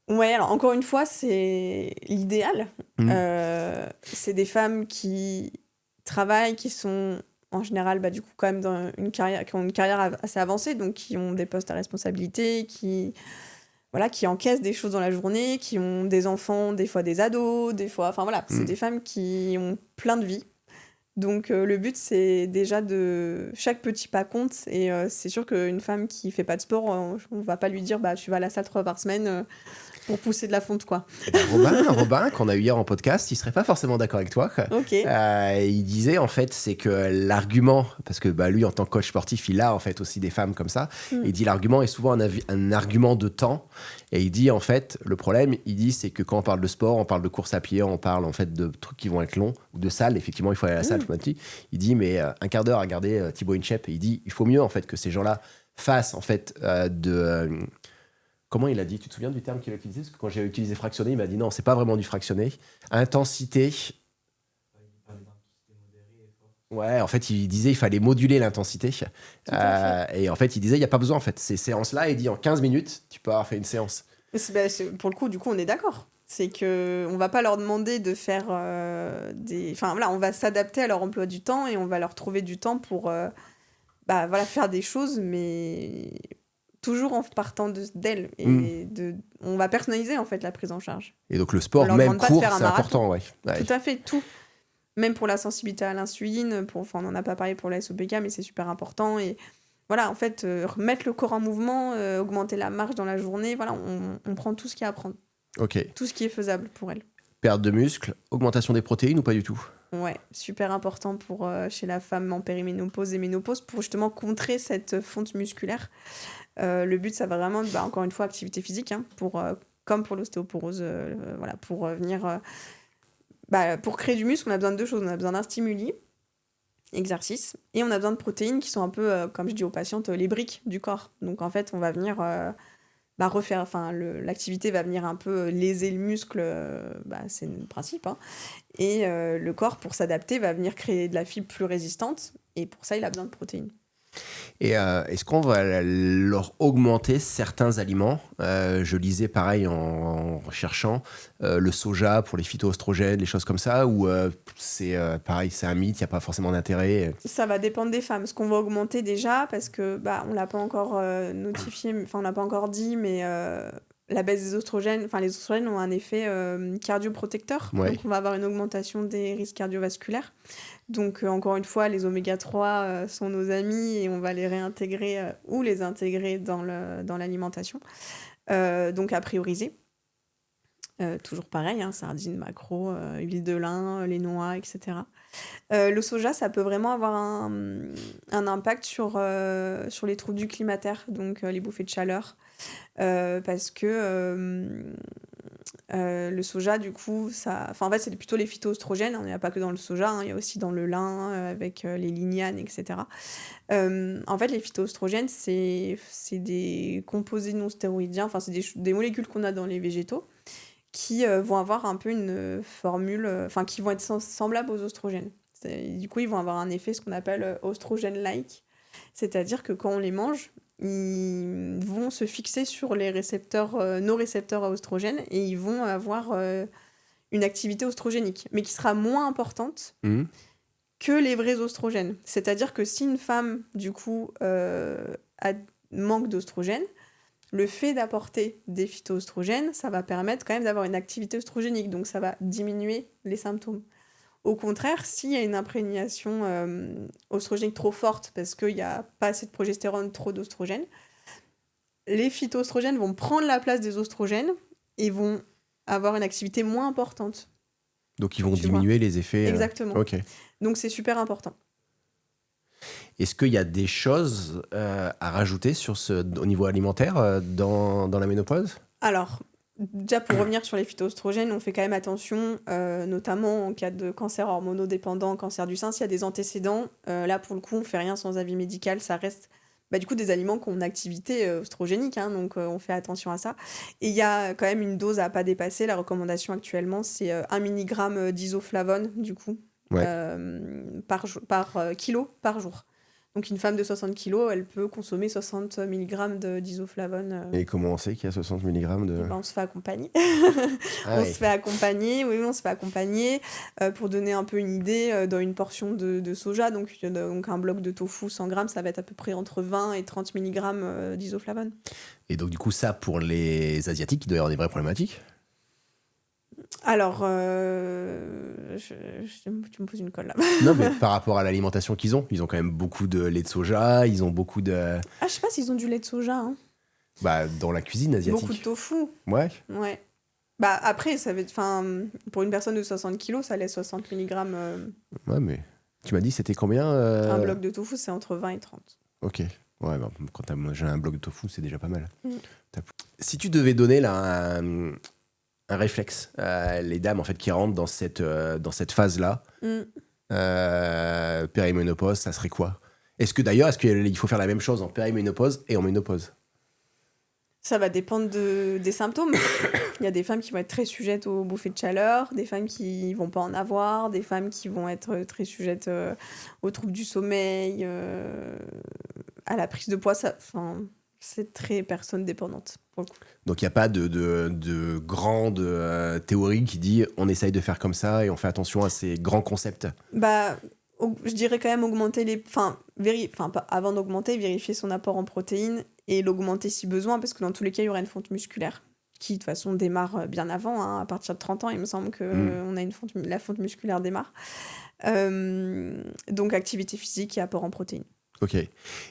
Speaker 2: Ouais, alors encore une fois, c'est l'idéal. C'est des femmes qui travaillent, qui sont en général du coup quand même dans qui ont une carrière assez avancée, donc qui ont des postes à responsabilité, qui encaissent des choses dans la journée, qui ont des enfants, des fois des ados, des fois... Enfin voilà, c'est des femmes qui ont plein de vie. Donc le but, c'est déjà chaque petit pas compte. Et c'est sûr qu'une femme qui fait pas de sport, on va pas lui dire tu vas à la salle 3 fois par semaine pour pousser de la fonte, quoi.
Speaker 1: Et ben, Robin, qu'on a eu hier en podcast, il serait pas forcément d'accord avec toi.
Speaker 2: Ok.
Speaker 1: Il disait en fait, c'est que l'argument, parce que lui en tant que coach sportif, il a en fait aussi des femmes comme ça. Il dit l'argument est souvent un argument de temps. Et il dit en fait, le problème, c'est que quand on parle de sport, on parle de course à pied, on parle en fait de trucs qui vont être longs ou de salle. Effectivement, il faut aller à la salle. Il dit mais un quart d'heure à regarder Thibaut Inchep. Et il dit il faut mieux en fait que ces gens-là fassent en fait comment il a dit? Tu te souviens du terme qu'il a utilisé? Parce que quand j'ai utilisé fractionné, il m'a dit non, c'est pas vraiment du fractionné. Intensité. Ouais, en fait, il disait il fallait moduler l'intensité. Et en fait, il disait il n'y a pas besoin, en fait. Ces séances-là, il dit en 15 minutes, tu peux avoir fait une séance.
Speaker 2: Pour le coup, du coup, on est d'accord. C'est qu'on ne va pas leur demander de faire Enfin, voilà, on va s'adapter à leur emploi du temps et on va leur trouver du temps pour faire des choses, mais toujours en partant d'elles. Et on va personnaliser, en fait, la prise en charge.
Speaker 1: Et donc, le sport, même court, c'est important, ouais.
Speaker 2: Tout à fait, tout. Même pour la sensibilité à l'insuline, on n'en a pas parlé pour la SOPK, mais c'est super important. Et voilà, en fait, remettre le corps en mouvement, augmenter la marche dans la journée, voilà, on prend tout ce qu'il y a à prendre.
Speaker 1: Ok.
Speaker 2: Tout ce qui est faisable pour elle.
Speaker 1: Perte de muscle, augmentation des protéines ou pas du tout?
Speaker 2: Ouais, super important pour chez la femme en périménopause et ménopause pour justement contrer cette fonte musculaire. Le but, ça va vraiment, encore une fois, activité physique, hein, comme pour l'ostéoporose, pour venir... pour créer du muscle, on a besoin de deux choses. On a besoin d'un stimuli, exercice, et on a besoin de protéines qui sont un peu, comme je dis aux patientes, les briques du corps. Donc en fait, on va venir refaire, l'activité va venir un peu léser le muscle, c'est le principe. Hein. Et le corps, pour s'adapter, va venir créer de la fibre plus résistante, et pour ça, il a besoin de protéines.
Speaker 1: Et est-ce qu'on va leur augmenter certains aliments? Je lisais pareil en recherchant le soja pour les phytoestrogènes, les choses comme ça, ou c'est pareil, c'est un mythe, il n'y a pas forcément d'intérêt?
Speaker 2: Ça va dépendre des femmes. Ce qu'on va augmenter déjà, parce que on l'a pas encore notifié, on l'a pas encore dit, mais la baisse des oestrogènes, les oestrogènes ont un effet cardioprotecteur.
Speaker 1: Ouais.
Speaker 2: Donc on va avoir une augmentation des risques cardiovasculaires. Donc encore une fois, les oméga 3 sont nos amis et on va les réintégrer ou les intégrer dans l'alimentation. Donc à prioriser. Toujours pareil, hein, sardines, maquereaux, huile de lin, les noix, etc. Le soja, ça peut vraiment avoir un impact sur les troubles du climatère, donc les bouffées de chaleur, parce que le soja, du coup, en fait, c'est plutôt les phytoestrogènes, hein, il n'y a pas que dans le soja, hein, il y a aussi dans le lin, avec les lignanes, etc. En fait, les phytoestrogènes, c'est des composés non stéroïdiens, enfin, c'est des molécules qu'on a dans les végétaux, qui vont avoir un peu une formule, enfin, qui vont être semblables aux oestrogènes. Du coup, ils vont avoir un effet, ce qu'on appelle oestrogène-like. C'est-à-dire que quand on les mange, ils vont se fixer sur les récepteurs, nos récepteurs à oestrogènes, et ils vont avoir une activité oestrogénique, mais qui sera moins importante que les vrais oestrogènes. C'est-à-dire que si une femme, du coup, manque d'oestrogènes, le fait d'apporter des phytoestrogènes, ça va permettre quand même d'avoir une activité oestrogénique, donc ça va diminuer les symptômes. Au contraire, s'il y a une imprégnation oestrogénique trop forte, parce qu'il n'y a pas assez de progestérone, trop d'oestrogènes, les phytoestrogènes vont prendre la place des oestrogènes et vont avoir une activité moins importante.
Speaker 1: Donc ils vont diminuer les effets.
Speaker 2: Exactement.
Speaker 1: Ok.
Speaker 2: Donc c'est super important.
Speaker 1: Est-ce qu'il y a des choses à rajouter au niveau alimentaire dans la ménopause ?
Speaker 2: Alors, déjà pour revenir sur les phytoestrogènes, on fait quand même attention, notamment en cas de cancer hormonodépendant, cancer du sein, s'il y a des antécédents. Là, pour le coup, on fait rien sans avis médical. Ça reste du coup des aliments qui ont une activité oestrogénique, hein, donc on fait attention à ça. Et il y a quand même une dose à pas dépasser. La recommandation actuellement, c'est 1 mg d'isoflavone, du coup, par kilo par jour. Donc une femme de 60 kg, elle peut consommer 60 mg d'isoflavone.
Speaker 1: Et comment on sait qu'il y a 60 mg de...
Speaker 2: On se fait accompagner.
Speaker 1: Ah,
Speaker 2: se fait accompagner, oui, on se fait accompagner. Pour donner un peu une idée, dans une portion de soja, donc un bloc de tofu 100 grammes, ça va être à peu près entre 20 et 30 mg d'isoflavone.
Speaker 1: Et donc du coup, ça, pour les Asiatiques, il doit y avoir des vraies problématiques ?
Speaker 2: Alors, tu me poses une colle là.
Speaker 1: Non, mais par rapport à l'alimentation qu'ils ont quand même beaucoup de lait de soja, ils ont beaucoup de...
Speaker 2: Ah, je sais pas s'ils ont du lait de soja, hein.
Speaker 1: Bah, dans la cuisine asiatique.
Speaker 2: Beaucoup de tofu.
Speaker 1: Ouais.
Speaker 2: Ouais. Bah, après, ça va être... pour une personne de 60 kg, ça laisse 60 mg.
Speaker 1: Ouais, mais tu m'as dit c'était combien
Speaker 2: Un bloc de tofu, c'est entre 20 et 30.
Speaker 1: Ok. Ouais, bah, quand t'as mangé un bloc de tofu, c'est déjà pas mal. Si tu devais donner là un réflexe à les dames en fait qui rentrent dans cette phase-là, périménopause, ça serait quoi ? Est-ce qu'il faut faire la même chose en périménopause et en ménopause ?
Speaker 2: Ça va dépendre des symptômes. Il y a des femmes qui vont être très sujettes aux bouffées de chaleur, des femmes qui vont pas en avoir, des femmes qui vont être très sujettes aux troubles du sommeil, à la prise de poids. C'est très personne dépendante, pour le coup.
Speaker 1: Donc il n'y a pas de grande théorie qui dit on essaye de faire comme ça et on fait attention à ces grands concepts.
Speaker 2: Bah, je dirais quand même augmenter avant d'augmenter, vérifier son apport en protéines et l'augmenter si besoin, parce que dans tous les cas, il y aura une fonte musculaire qui, de toute façon, démarre bien avant. Hein, à partir de 30 ans, il me semble que la fonte musculaire démarre. Donc, activité physique et apport en protéines.
Speaker 1: Ok.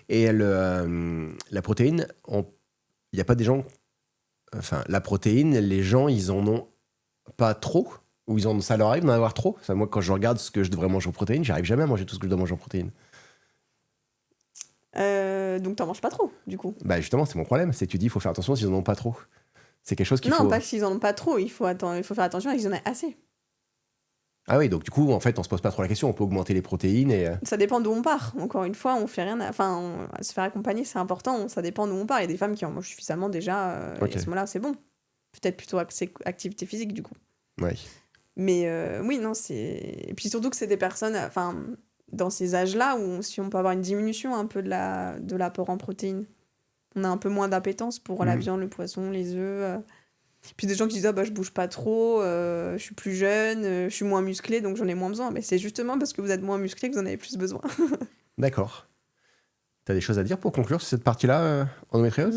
Speaker 1: Et la protéine, il n'y a pas des gens... Enfin, la protéine, les gens, ils en ont pas trop ? Ou ça leur arrive d'en avoir trop ? Moi, quand je regarde ce que je devrais manger en protéines, j'arrive jamais à manger tout ce que je dois manger en protéines.
Speaker 2: Donc, t'en manges pas trop, du coup.
Speaker 1: Bah justement, c'est mon problème. C'est que tu dis, il faut faire attention s'ils en ont pas trop. C'est quelque chose qu'il faut...
Speaker 2: Non, pas s'ils en ont pas trop. Il faut faire attention à qu'ils en aient assez.
Speaker 1: Ah oui, donc du coup, en fait, on se pose pas trop la question. On peut augmenter les protéines et...
Speaker 2: Ça dépend d'où on part. Encore une fois, on fait rien... se faire accompagner, c'est important. Ça dépend d'où on part. Il y a des femmes qui en mangent suffisamment déjà. Et à ce moment-là, c'est bon. Peut-être plutôt activité physique, du coup.
Speaker 1: Ouais.
Speaker 2: Mais oui, non, c'est... Et puis surtout que c'est des personnes... dans ces âges-là, si on peut avoir une diminution un peu de l'apport en protéines. On a un peu moins d'appétence pour la viande, le poisson, les œufs... Puis des gens qui disent je bouge pas trop, je suis plus jeune, je suis moins musclé, donc j'en ai moins besoin. Mais c'est justement parce que vous êtes moins musclé que vous en avez plus besoin.
Speaker 1: D'accord. T'as des choses à dire pour conclure sur cette partie-là, endométriose ?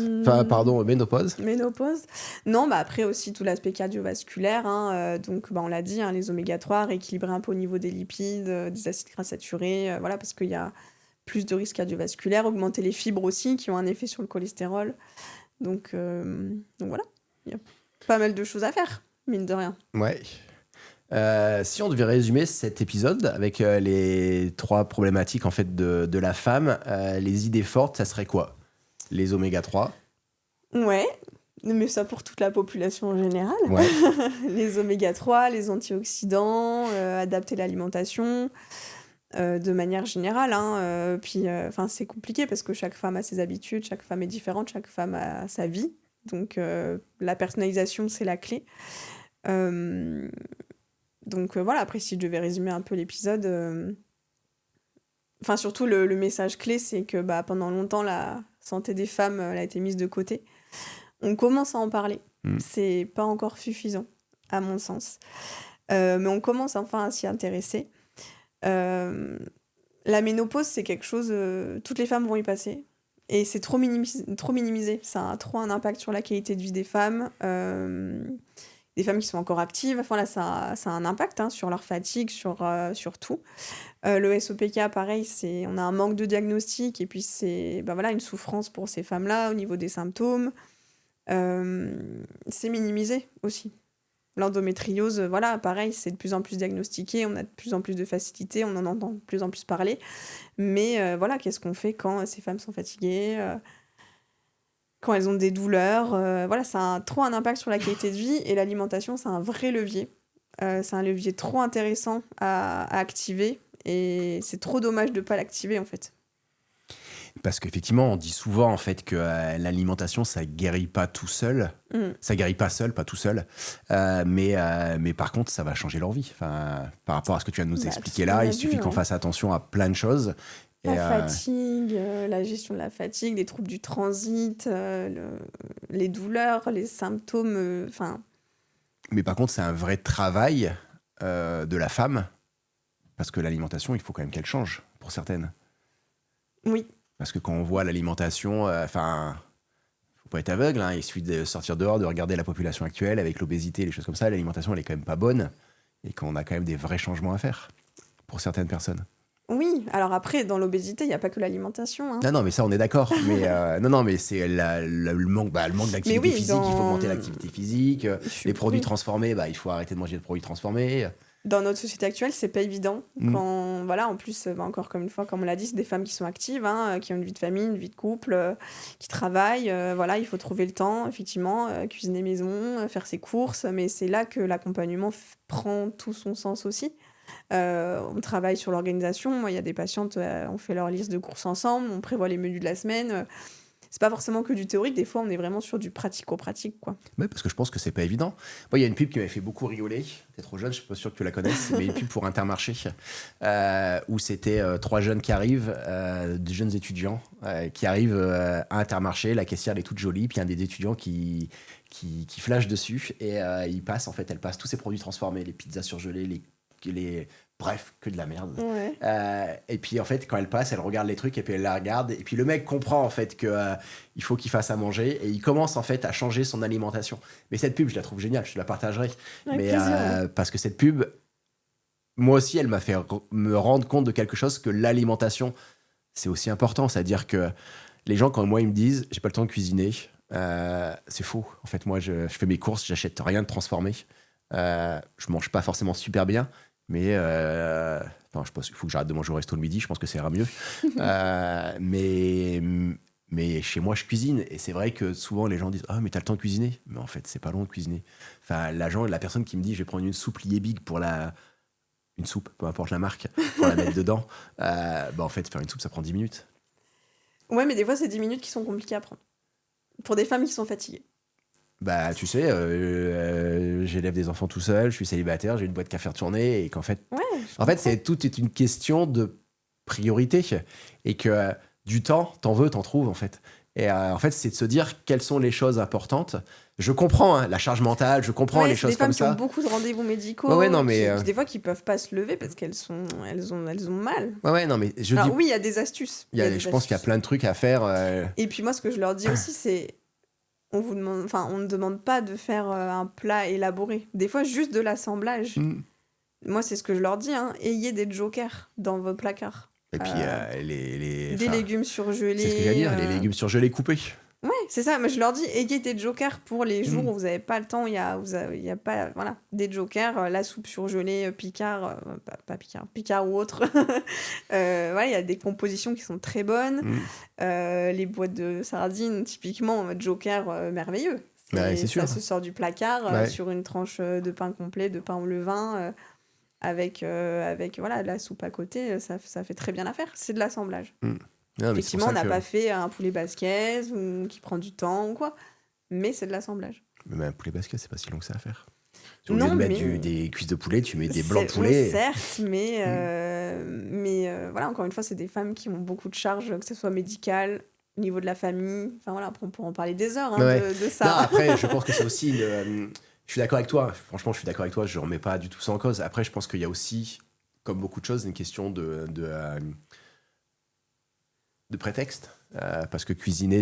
Speaker 1: Ménopause.
Speaker 2: Ménopause. Non, après aussi tout l'aspect cardiovasculaire. Donc on l'a dit, les oméga-3, rééquilibrer un peu au niveau des lipides, des acides gras saturés, voilà, parce qu'il y a plus de risques cardiovasculaires. Augmenter les fibres aussi, qui ont un effet sur le cholestérol. Donc voilà, il y a pas mal de choses à faire. mine de rien.
Speaker 1: Ouais. Si on devait résumer cet épisode avec les 3 problématiques en fait de la femme, les idées fortes, ça serait quoi? Les oméga 3.
Speaker 2: Ouais, mais ça pour toute la population en général.
Speaker 1: Ouais.
Speaker 2: Les oméga 3, les antioxydants, adapter l'alimentation, de manière générale. Hein, puis, c'est compliqué parce que chaque femme a ses habitudes, chaque femme est différente, chaque femme a sa vie. Donc, la personnalisation, c'est la clé. Donc, voilà, après, si je devais résumer un peu l'épisode... surtout, le message clé, c'est que pendant longtemps, la santé des femmes elle a été mise de côté. On commence à en parler. C'est pas encore suffisant, à mon sens. Mais on commence enfin à s'y intéresser. La ménopause, c'est quelque chose... toutes les femmes vont y passer. Et c'est trop minimisé. Ça a trop un impact sur la qualité de vie des femmes. Des femmes qui sont encore actives. Enfin, là, ça a un impact sur leur fatigue, sur tout. Le SOPK, pareil, on a un manque de diagnostic. Et puis, c'est une souffrance pour ces femmes-là au niveau des symptômes. C'est minimisé aussi. L'endométriose, pareil, c'est de plus en plus diagnostiqué, on a de plus en plus de facilité, on en entend de plus en plus parler. Mais qu'est-ce qu'on fait quand ces femmes sont fatiguées, quand elles ont des douleurs ça a trop un impact sur la qualité de vie et l'alimentation, c'est un vrai levier. C'est un levier trop intéressant à activer et c'est trop dommage de ne pas l'activer en fait.
Speaker 1: Parce qu'effectivement, on dit souvent en fait que l'alimentation, ça guérit pas tout seul. Ça guérit pas seul, pas tout seul. Mais par contre, ça va changer leur vie. Enfin, par rapport à ce que tu viens de nous expliquer là, il suffit qu'on fasse attention à plein de choses.
Speaker 2: La fatigue, la gestion de la fatigue, les troubles du transit, les douleurs, les symptômes.
Speaker 1: Mais par contre, c'est un vrai travail de la femme. Parce que l'alimentation, il faut quand même qu'elle change pour certaines.
Speaker 2: Oui.
Speaker 1: Parce que quand on voit l'alimentation, faut pas être aveugle, hein, il suffit de sortir dehors, de regarder la population actuelle avec l'obésité, les choses comme ça, l'alimentation elle est quand même pas bonne et qu'on a quand même des vrais changements à faire pour certaines personnes.
Speaker 2: Oui, alors après, dans l'obésité, il n'y a pas que l'alimentation. Hein.
Speaker 1: Non, mais ça, on est d'accord. Mais mais c'est le manque d'activité physique, il faut augmenter l'activité physique. Les produits transformés, il faut arrêter de manger de produits transformés.
Speaker 2: Dans notre société actuelle, c'est pas évident. Quand, en plus, encore comme une fois, comme on l'a dit, c'est des femmes qui sont actives, qui ont une vie de famille, une vie de couple, qui travaillent. Il faut trouver le temps, effectivement, cuisiner maison, faire ses courses. Mais c'est là que l'accompagnement prend tout son sens aussi. On travaille sur l'organisation. Moi, il y a des patientes, on fait leur liste de courses ensemble, on prévoit les menus de la semaine. C'est pas forcément que du théorique, des fois on est vraiment sur du pratico-pratique, quoi.
Speaker 1: Oui, parce que je pense que c'est pas évident. Moi, il y a une pub qui m'avait fait beaucoup rigoler. T'es trop jeune, je suis pas sûr que tu la connaisses, mais une pub pour Intermarché, où c'était 3 jeunes qui arrivent, des jeunes étudiants qui arrivent à Intermarché, la caissière elle est toute jolie, puis il y a un des étudiants qui flash dessus, et elle passe tous ces produits transformés, les pizzas surgelées, bref, que de la merde.
Speaker 2: Ouais.
Speaker 1: Et puis en fait, quand elle passe, elle regarde les trucs et puis elle la regarde. Et puis le mec comprend en fait que il faut qu'il fasse à manger et il commence en fait à changer son alimentation. Mais cette pub, je la trouve géniale, je te la partagerai.
Speaker 2: Avec plaisir.
Speaker 1: Parce que cette pub, moi aussi, elle m'a fait me rendre compte de quelque chose, que l'alimentation, c'est aussi important. C'est-à-dire que les gens, quand moi, ils me disent, j'ai pas le temps de cuisiner, c'est faux. En fait, moi, je fais mes courses, j'achète rien de transformé. Je mange pas forcément super bien. Mais je pense qu'il faut que j'arrête de manger au resto le midi, je pense que ça ira mieux. Mais chez moi, je cuisine. Et c'est vrai que souvent, les gens disent « Ah, mais t'as le temps de cuisiner ?» Mais en fait, c'est pas long de cuisiner. Enfin, la personne qui me dit « Je vais prendre une soupe Liebig pour une soupe, peu importe la marque, pour la mettre dedans. » En fait, faire une soupe, ça prend 10 minutes.
Speaker 2: Ouais, mais des fois, c'est 10 minutes qui sont compliquées à prendre. Pour des femmes qui sont fatiguées.
Speaker 1: Tu sais, j'élève des enfants tout seul, je suis célibataire, j'ai une boîte qu'à faire tourner tout est une question de priorité et que du temps, t'en veux, t'en trouves en fait. Et en fait, c'est de se dire quelles sont les choses importantes. Je comprends la charge mentale, je comprends les choses comme ça.
Speaker 2: Des femmes qui ont beaucoup de rendez-vous médicaux, des fois qui peuvent pas se lever parce qu'elles ont mal. Oui, il y a des astuces.
Speaker 1: Je pense qu'il y a plein de trucs à faire.
Speaker 2: Et puis moi, ce que je leur dis aussi, c'est on ne demande pas de faire un plat élaboré. Des fois, juste de l'assemblage. Moi, c'est ce que je leur dis. Ayez des jokers dans vos placards.
Speaker 1: Et puis,
Speaker 2: des légumes surgelés.
Speaker 1: C'est ce que j'allais dire, les légumes surgelés coupés.
Speaker 2: Ouais, c'est ça. Moi, je leur dis, ayez des jokers pour les jours
Speaker 1: Mm.
Speaker 2: où vous n'avez pas le temps. Il y a pas, voilà, des jokers, la soupe surgelée, Picard, pas Picard, Picard ou autre. Voilà, il y a des compositions qui sont très bonnes.
Speaker 1: Mm.
Speaker 2: Les boîtes de sardines, typiquement, en mode joker, merveilleux.
Speaker 1: Ouais, c'est
Speaker 2: Ça
Speaker 1: sûr.
Speaker 2: se sort du placard
Speaker 1: Ouais.
Speaker 2: sur une tranche de pain complet, de pain au levain, avec voilà, de la soupe à côté. Ça fait très bien l'affaire. C'est de l'assemblage.
Speaker 1: Mm. Non, mais c'est
Speaker 2: Effectivement,
Speaker 1: pour
Speaker 2: on
Speaker 1: ça
Speaker 2: n'a
Speaker 1: que
Speaker 2: pas fait un poulet basquez ou qui prend du temps ou quoi, mais c'est de l'assemblage.
Speaker 1: même un poulet basket, c'est pas si long que ça à faire. Au lieu
Speaker 2: Non,
Speaker 1: de mettre
Speaker 2: mais
Speaker 1: des cuisses de poulet, tu mets des blancs de
Speaker 2: oui,
Speaker 1: poulet.
Speaker 2: certes, mais voilà, encore une fois, c'est des femmes qui ont beaucoup de charges, que ce soit médicales, au niveau de la famille. Enfin voilà, après, on pourra en parler des heures
Speaker 1: Ouais.
Speaker 2: de
Speaker 1: Non,
Speaker 2: ça.
Speaker 1: après, je pense que c'est aussi je suis d'accord avec toi. Franchement, je suis d'accord avec toi. Je remets pas du tout ça en cause. Après, je pense qu'il y a aussi, comme beaucoup de choses, une question de prétexte. Parce que cuisiner,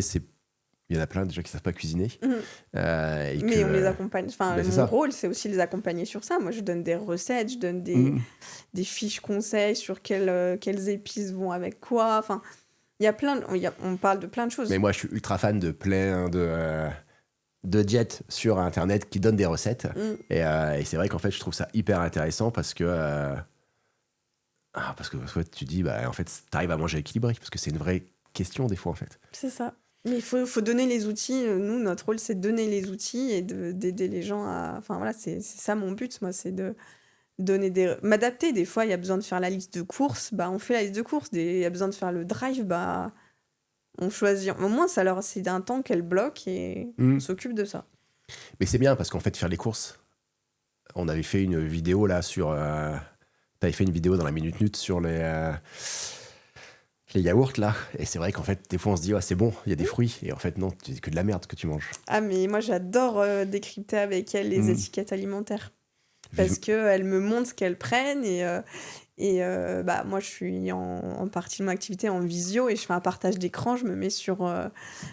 Speaker 1: il y en a plein déjà qui savent pas cuisiner.
Speaker 2: Mhm.
Speaker 1: Et
Speaker 2: Mais
Speaker 1: que,
Speaker 2: on les accompagne. Enfin,
Speaker 1: c'est
Speaker 2: mon
Speaker 1: ça.
Speaker 2: rôle, c'est aussi les accompagner sur ça. Moi, je donne des recettes, je donne
Speaker 1: Mm.
Speaker 2: des fiches conseils sur quelles épices vont avec quoi. Enfin, il y a on parle de plein de choses.
Speaker 1: Mais moi, je suis ultra fan de plein de diètes sur Internet qui donnent des recettes.
Speaker 2: Mm.
Speaker 1: Et c'est vrai qu'en fait, je trouve ça hyper intéressant parce que ouais, tu dis, bah, en fait, t'arrives à manger équilibré parce que c'est une vraie question des fois, en fait.
Speaker 2: C'est ça. Mais il faut donner les outils. Nous, notre rôle, c'est de donner les outils et d'aider les gens à... Enfin, voilà, c'est ça mon but, moi, c'est de donner m'adapter. Des fois, il y a besoin de faire la liste de courses, bah, on fait la liste de courses. Il y a besoin de faire le drive, bah, on choisit. Au moins, c'est un temps qu'elle bloque et on s'occupe de ça.
Speaker 1: Mais c'est bien parce qu'en fait, faire les courses, on avait fait une vidéo là sur... t'avais fait une vidéo dans la Minute Nut sur les yaourts là. Et c'est vrai qu'en fait, des fois, on se dit, c'est bon, il y a des fruits. Et en fait, non, c'est que de la merde que tu manges.
Speaker 2: Ah, mais moi, j'adore décrypter avec elle les étiquettes alimentaires. Parce qu'elles me montrent ce qu'elles prennent bah, moi, je suis en partie de mon activité en visio et je fais un partage d'écran. Je me mets sur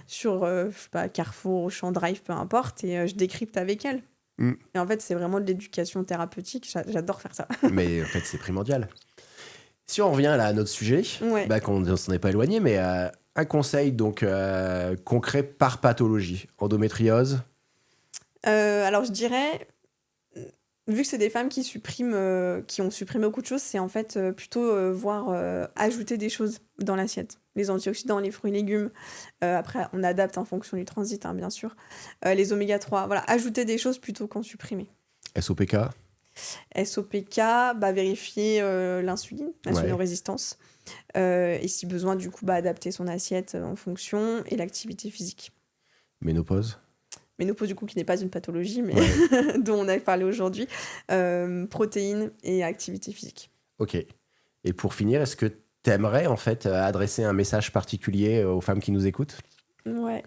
Speaker 2: je sais pas, Carrefour, Auchan, Drive, peu importe, et je décrypte avec elles. Et en fait, c'est vraiment de l'éducation thérapeutique. J'adore faire ça.
Speaker 1: Mais en fait, c'est primordial. Si on revient là à notre sujet,
Speaker 2: Ouais.
Speaker 1: qu'on ne s'en est pas éloigné, mais un conseil donc concret par pathologie. Endométriose.
Speaker 2: Alors, je dirais, vu que c'est des femmes qui ont supprimé beaucoup de choses, c'est en fait plutôt ajouter des choses dans l'assiette. Les antioxydants, les fruits et légumes. Après, on adapte en fonction du transit, hein, bien sûr. Les oméga 3, voilà, ajouter des choses plutôt qu'en supprimer.
Speaker 1: SOPK.
Speaker 2: SOPK, bah, vérifier l'insulinorésistance. Et si besoin, du coup, bah, adapter son assiette en fonction, et l'activité physique.
Speaker 1: Ménopause.
Speaker 2: Ménopause, du coup, qui n'est pas une pathologie, mais
Speaker 1: Ouais.
Speaker 2: dont on a parlé aujourd'hui. Protéines et activité physique.
Speaker 1: Ok. Et pour finir, est-ce que tu aimerais en fait adresser un message particulier aux femmes qui nous écoutent ?
Speaker 2: Ouais.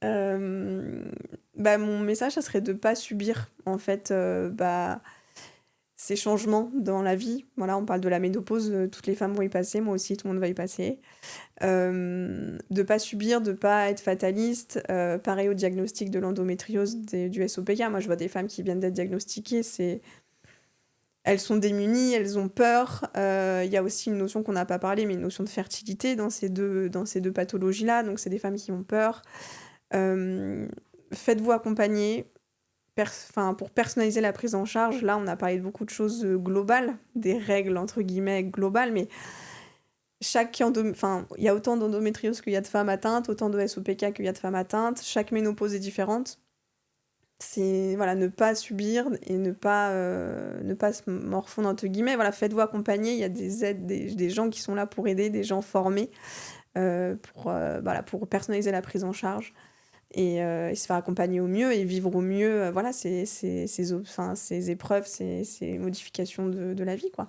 Speaker 2: Bah, mon message, ça serait de ne pas subir, en fait, ces changements dans la vie. Voilà, on parle de la ménopause, toutes les femmes vont y passer, moi aussi, tout le monde va y passer. De ne pas subir, de ne pas être fataliste. Pareil au diagnostic de l'endométriose du SOPK. Moi, je vois des femmes qui viennent d'être diagnostiquées, elles sont démunies, elles ont peur. Il y a aussi une notion qu'on n'a pas parlé, mais une notion de fertilité dans ces deux pathologies-là. Donc, c'est des femmes qui ont peur. Faites-vous accompagner. Pour personnaliser la prise en charge, là, on a parlé de beaucoup de choses globales, des règles, entre guillemets, globales, mais il y a autant d'endométriose qu'il y a de femmes atteintes, autant de SOPK qu'il y a de femmes atteintes. Chaque ménopause est différente. C'est ne pas subir et ne pas se morfondre, entre guillemets. Voilà, faites-vous accompagner. Il y a des aides, des gens qui sont là pour aider, des gens formés pour personnaliser la prise en charge et se faire accompagner au mieux et vivre au mieux ces épreuves, ces modifications de la vie, quoi.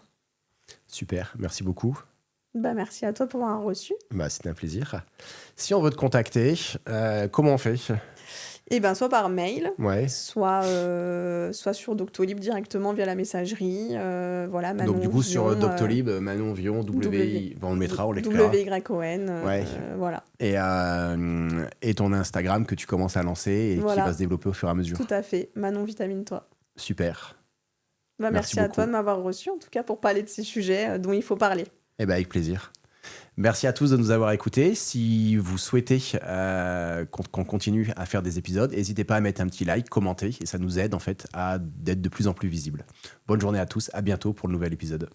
Speaker 1: Super, merci beaucoup.
Speaker 2: Bah, merci à toi pour avoir reçu.
Speaker 1: Bah, c'était un plaisir. Si on veut te contacter, comment on fait ?
Speaker 2: Et ben, soit par mail,
Speaker 1: Ouais.
Speaker 2: soit sur Doctolib directement via la messagerie. Voilà, Manon
Speaker 1: Donc du coup
Speaker 2: Vion,
Speaker 1: sur Doctolib, Manon Vion, on le mettra, on l'écrira.
Speaker 2: WYON,
Speaker 1: Ouais.
Speaker 2: voilà.
Speaker 1: Et ton Instagram que tu commences à lancer et
Speaker 2: Voilà.
Speaker 1: qui va se développer au fur et à mesure.
Speaker 2: Tout à fait. Manon, vitamine-toi.
Speaker 1: Super.
Speaker 2: Bah, merci à toi de m'avoir reçu, en tout cas, pour parler de ces sujets dont il faut parler.
Speaker 1: Eh ben avec plaisir. Merci à tous de nous avoir écoutés. Si vous souhaitez qu'on continue à faire des épisodes, n'hésitez pas à mettre un petit like, commenter, et ça nous aide en fait à d'être de plus en plus visible. Bonne journée à tous, à bientôt pour le nouvel épisode.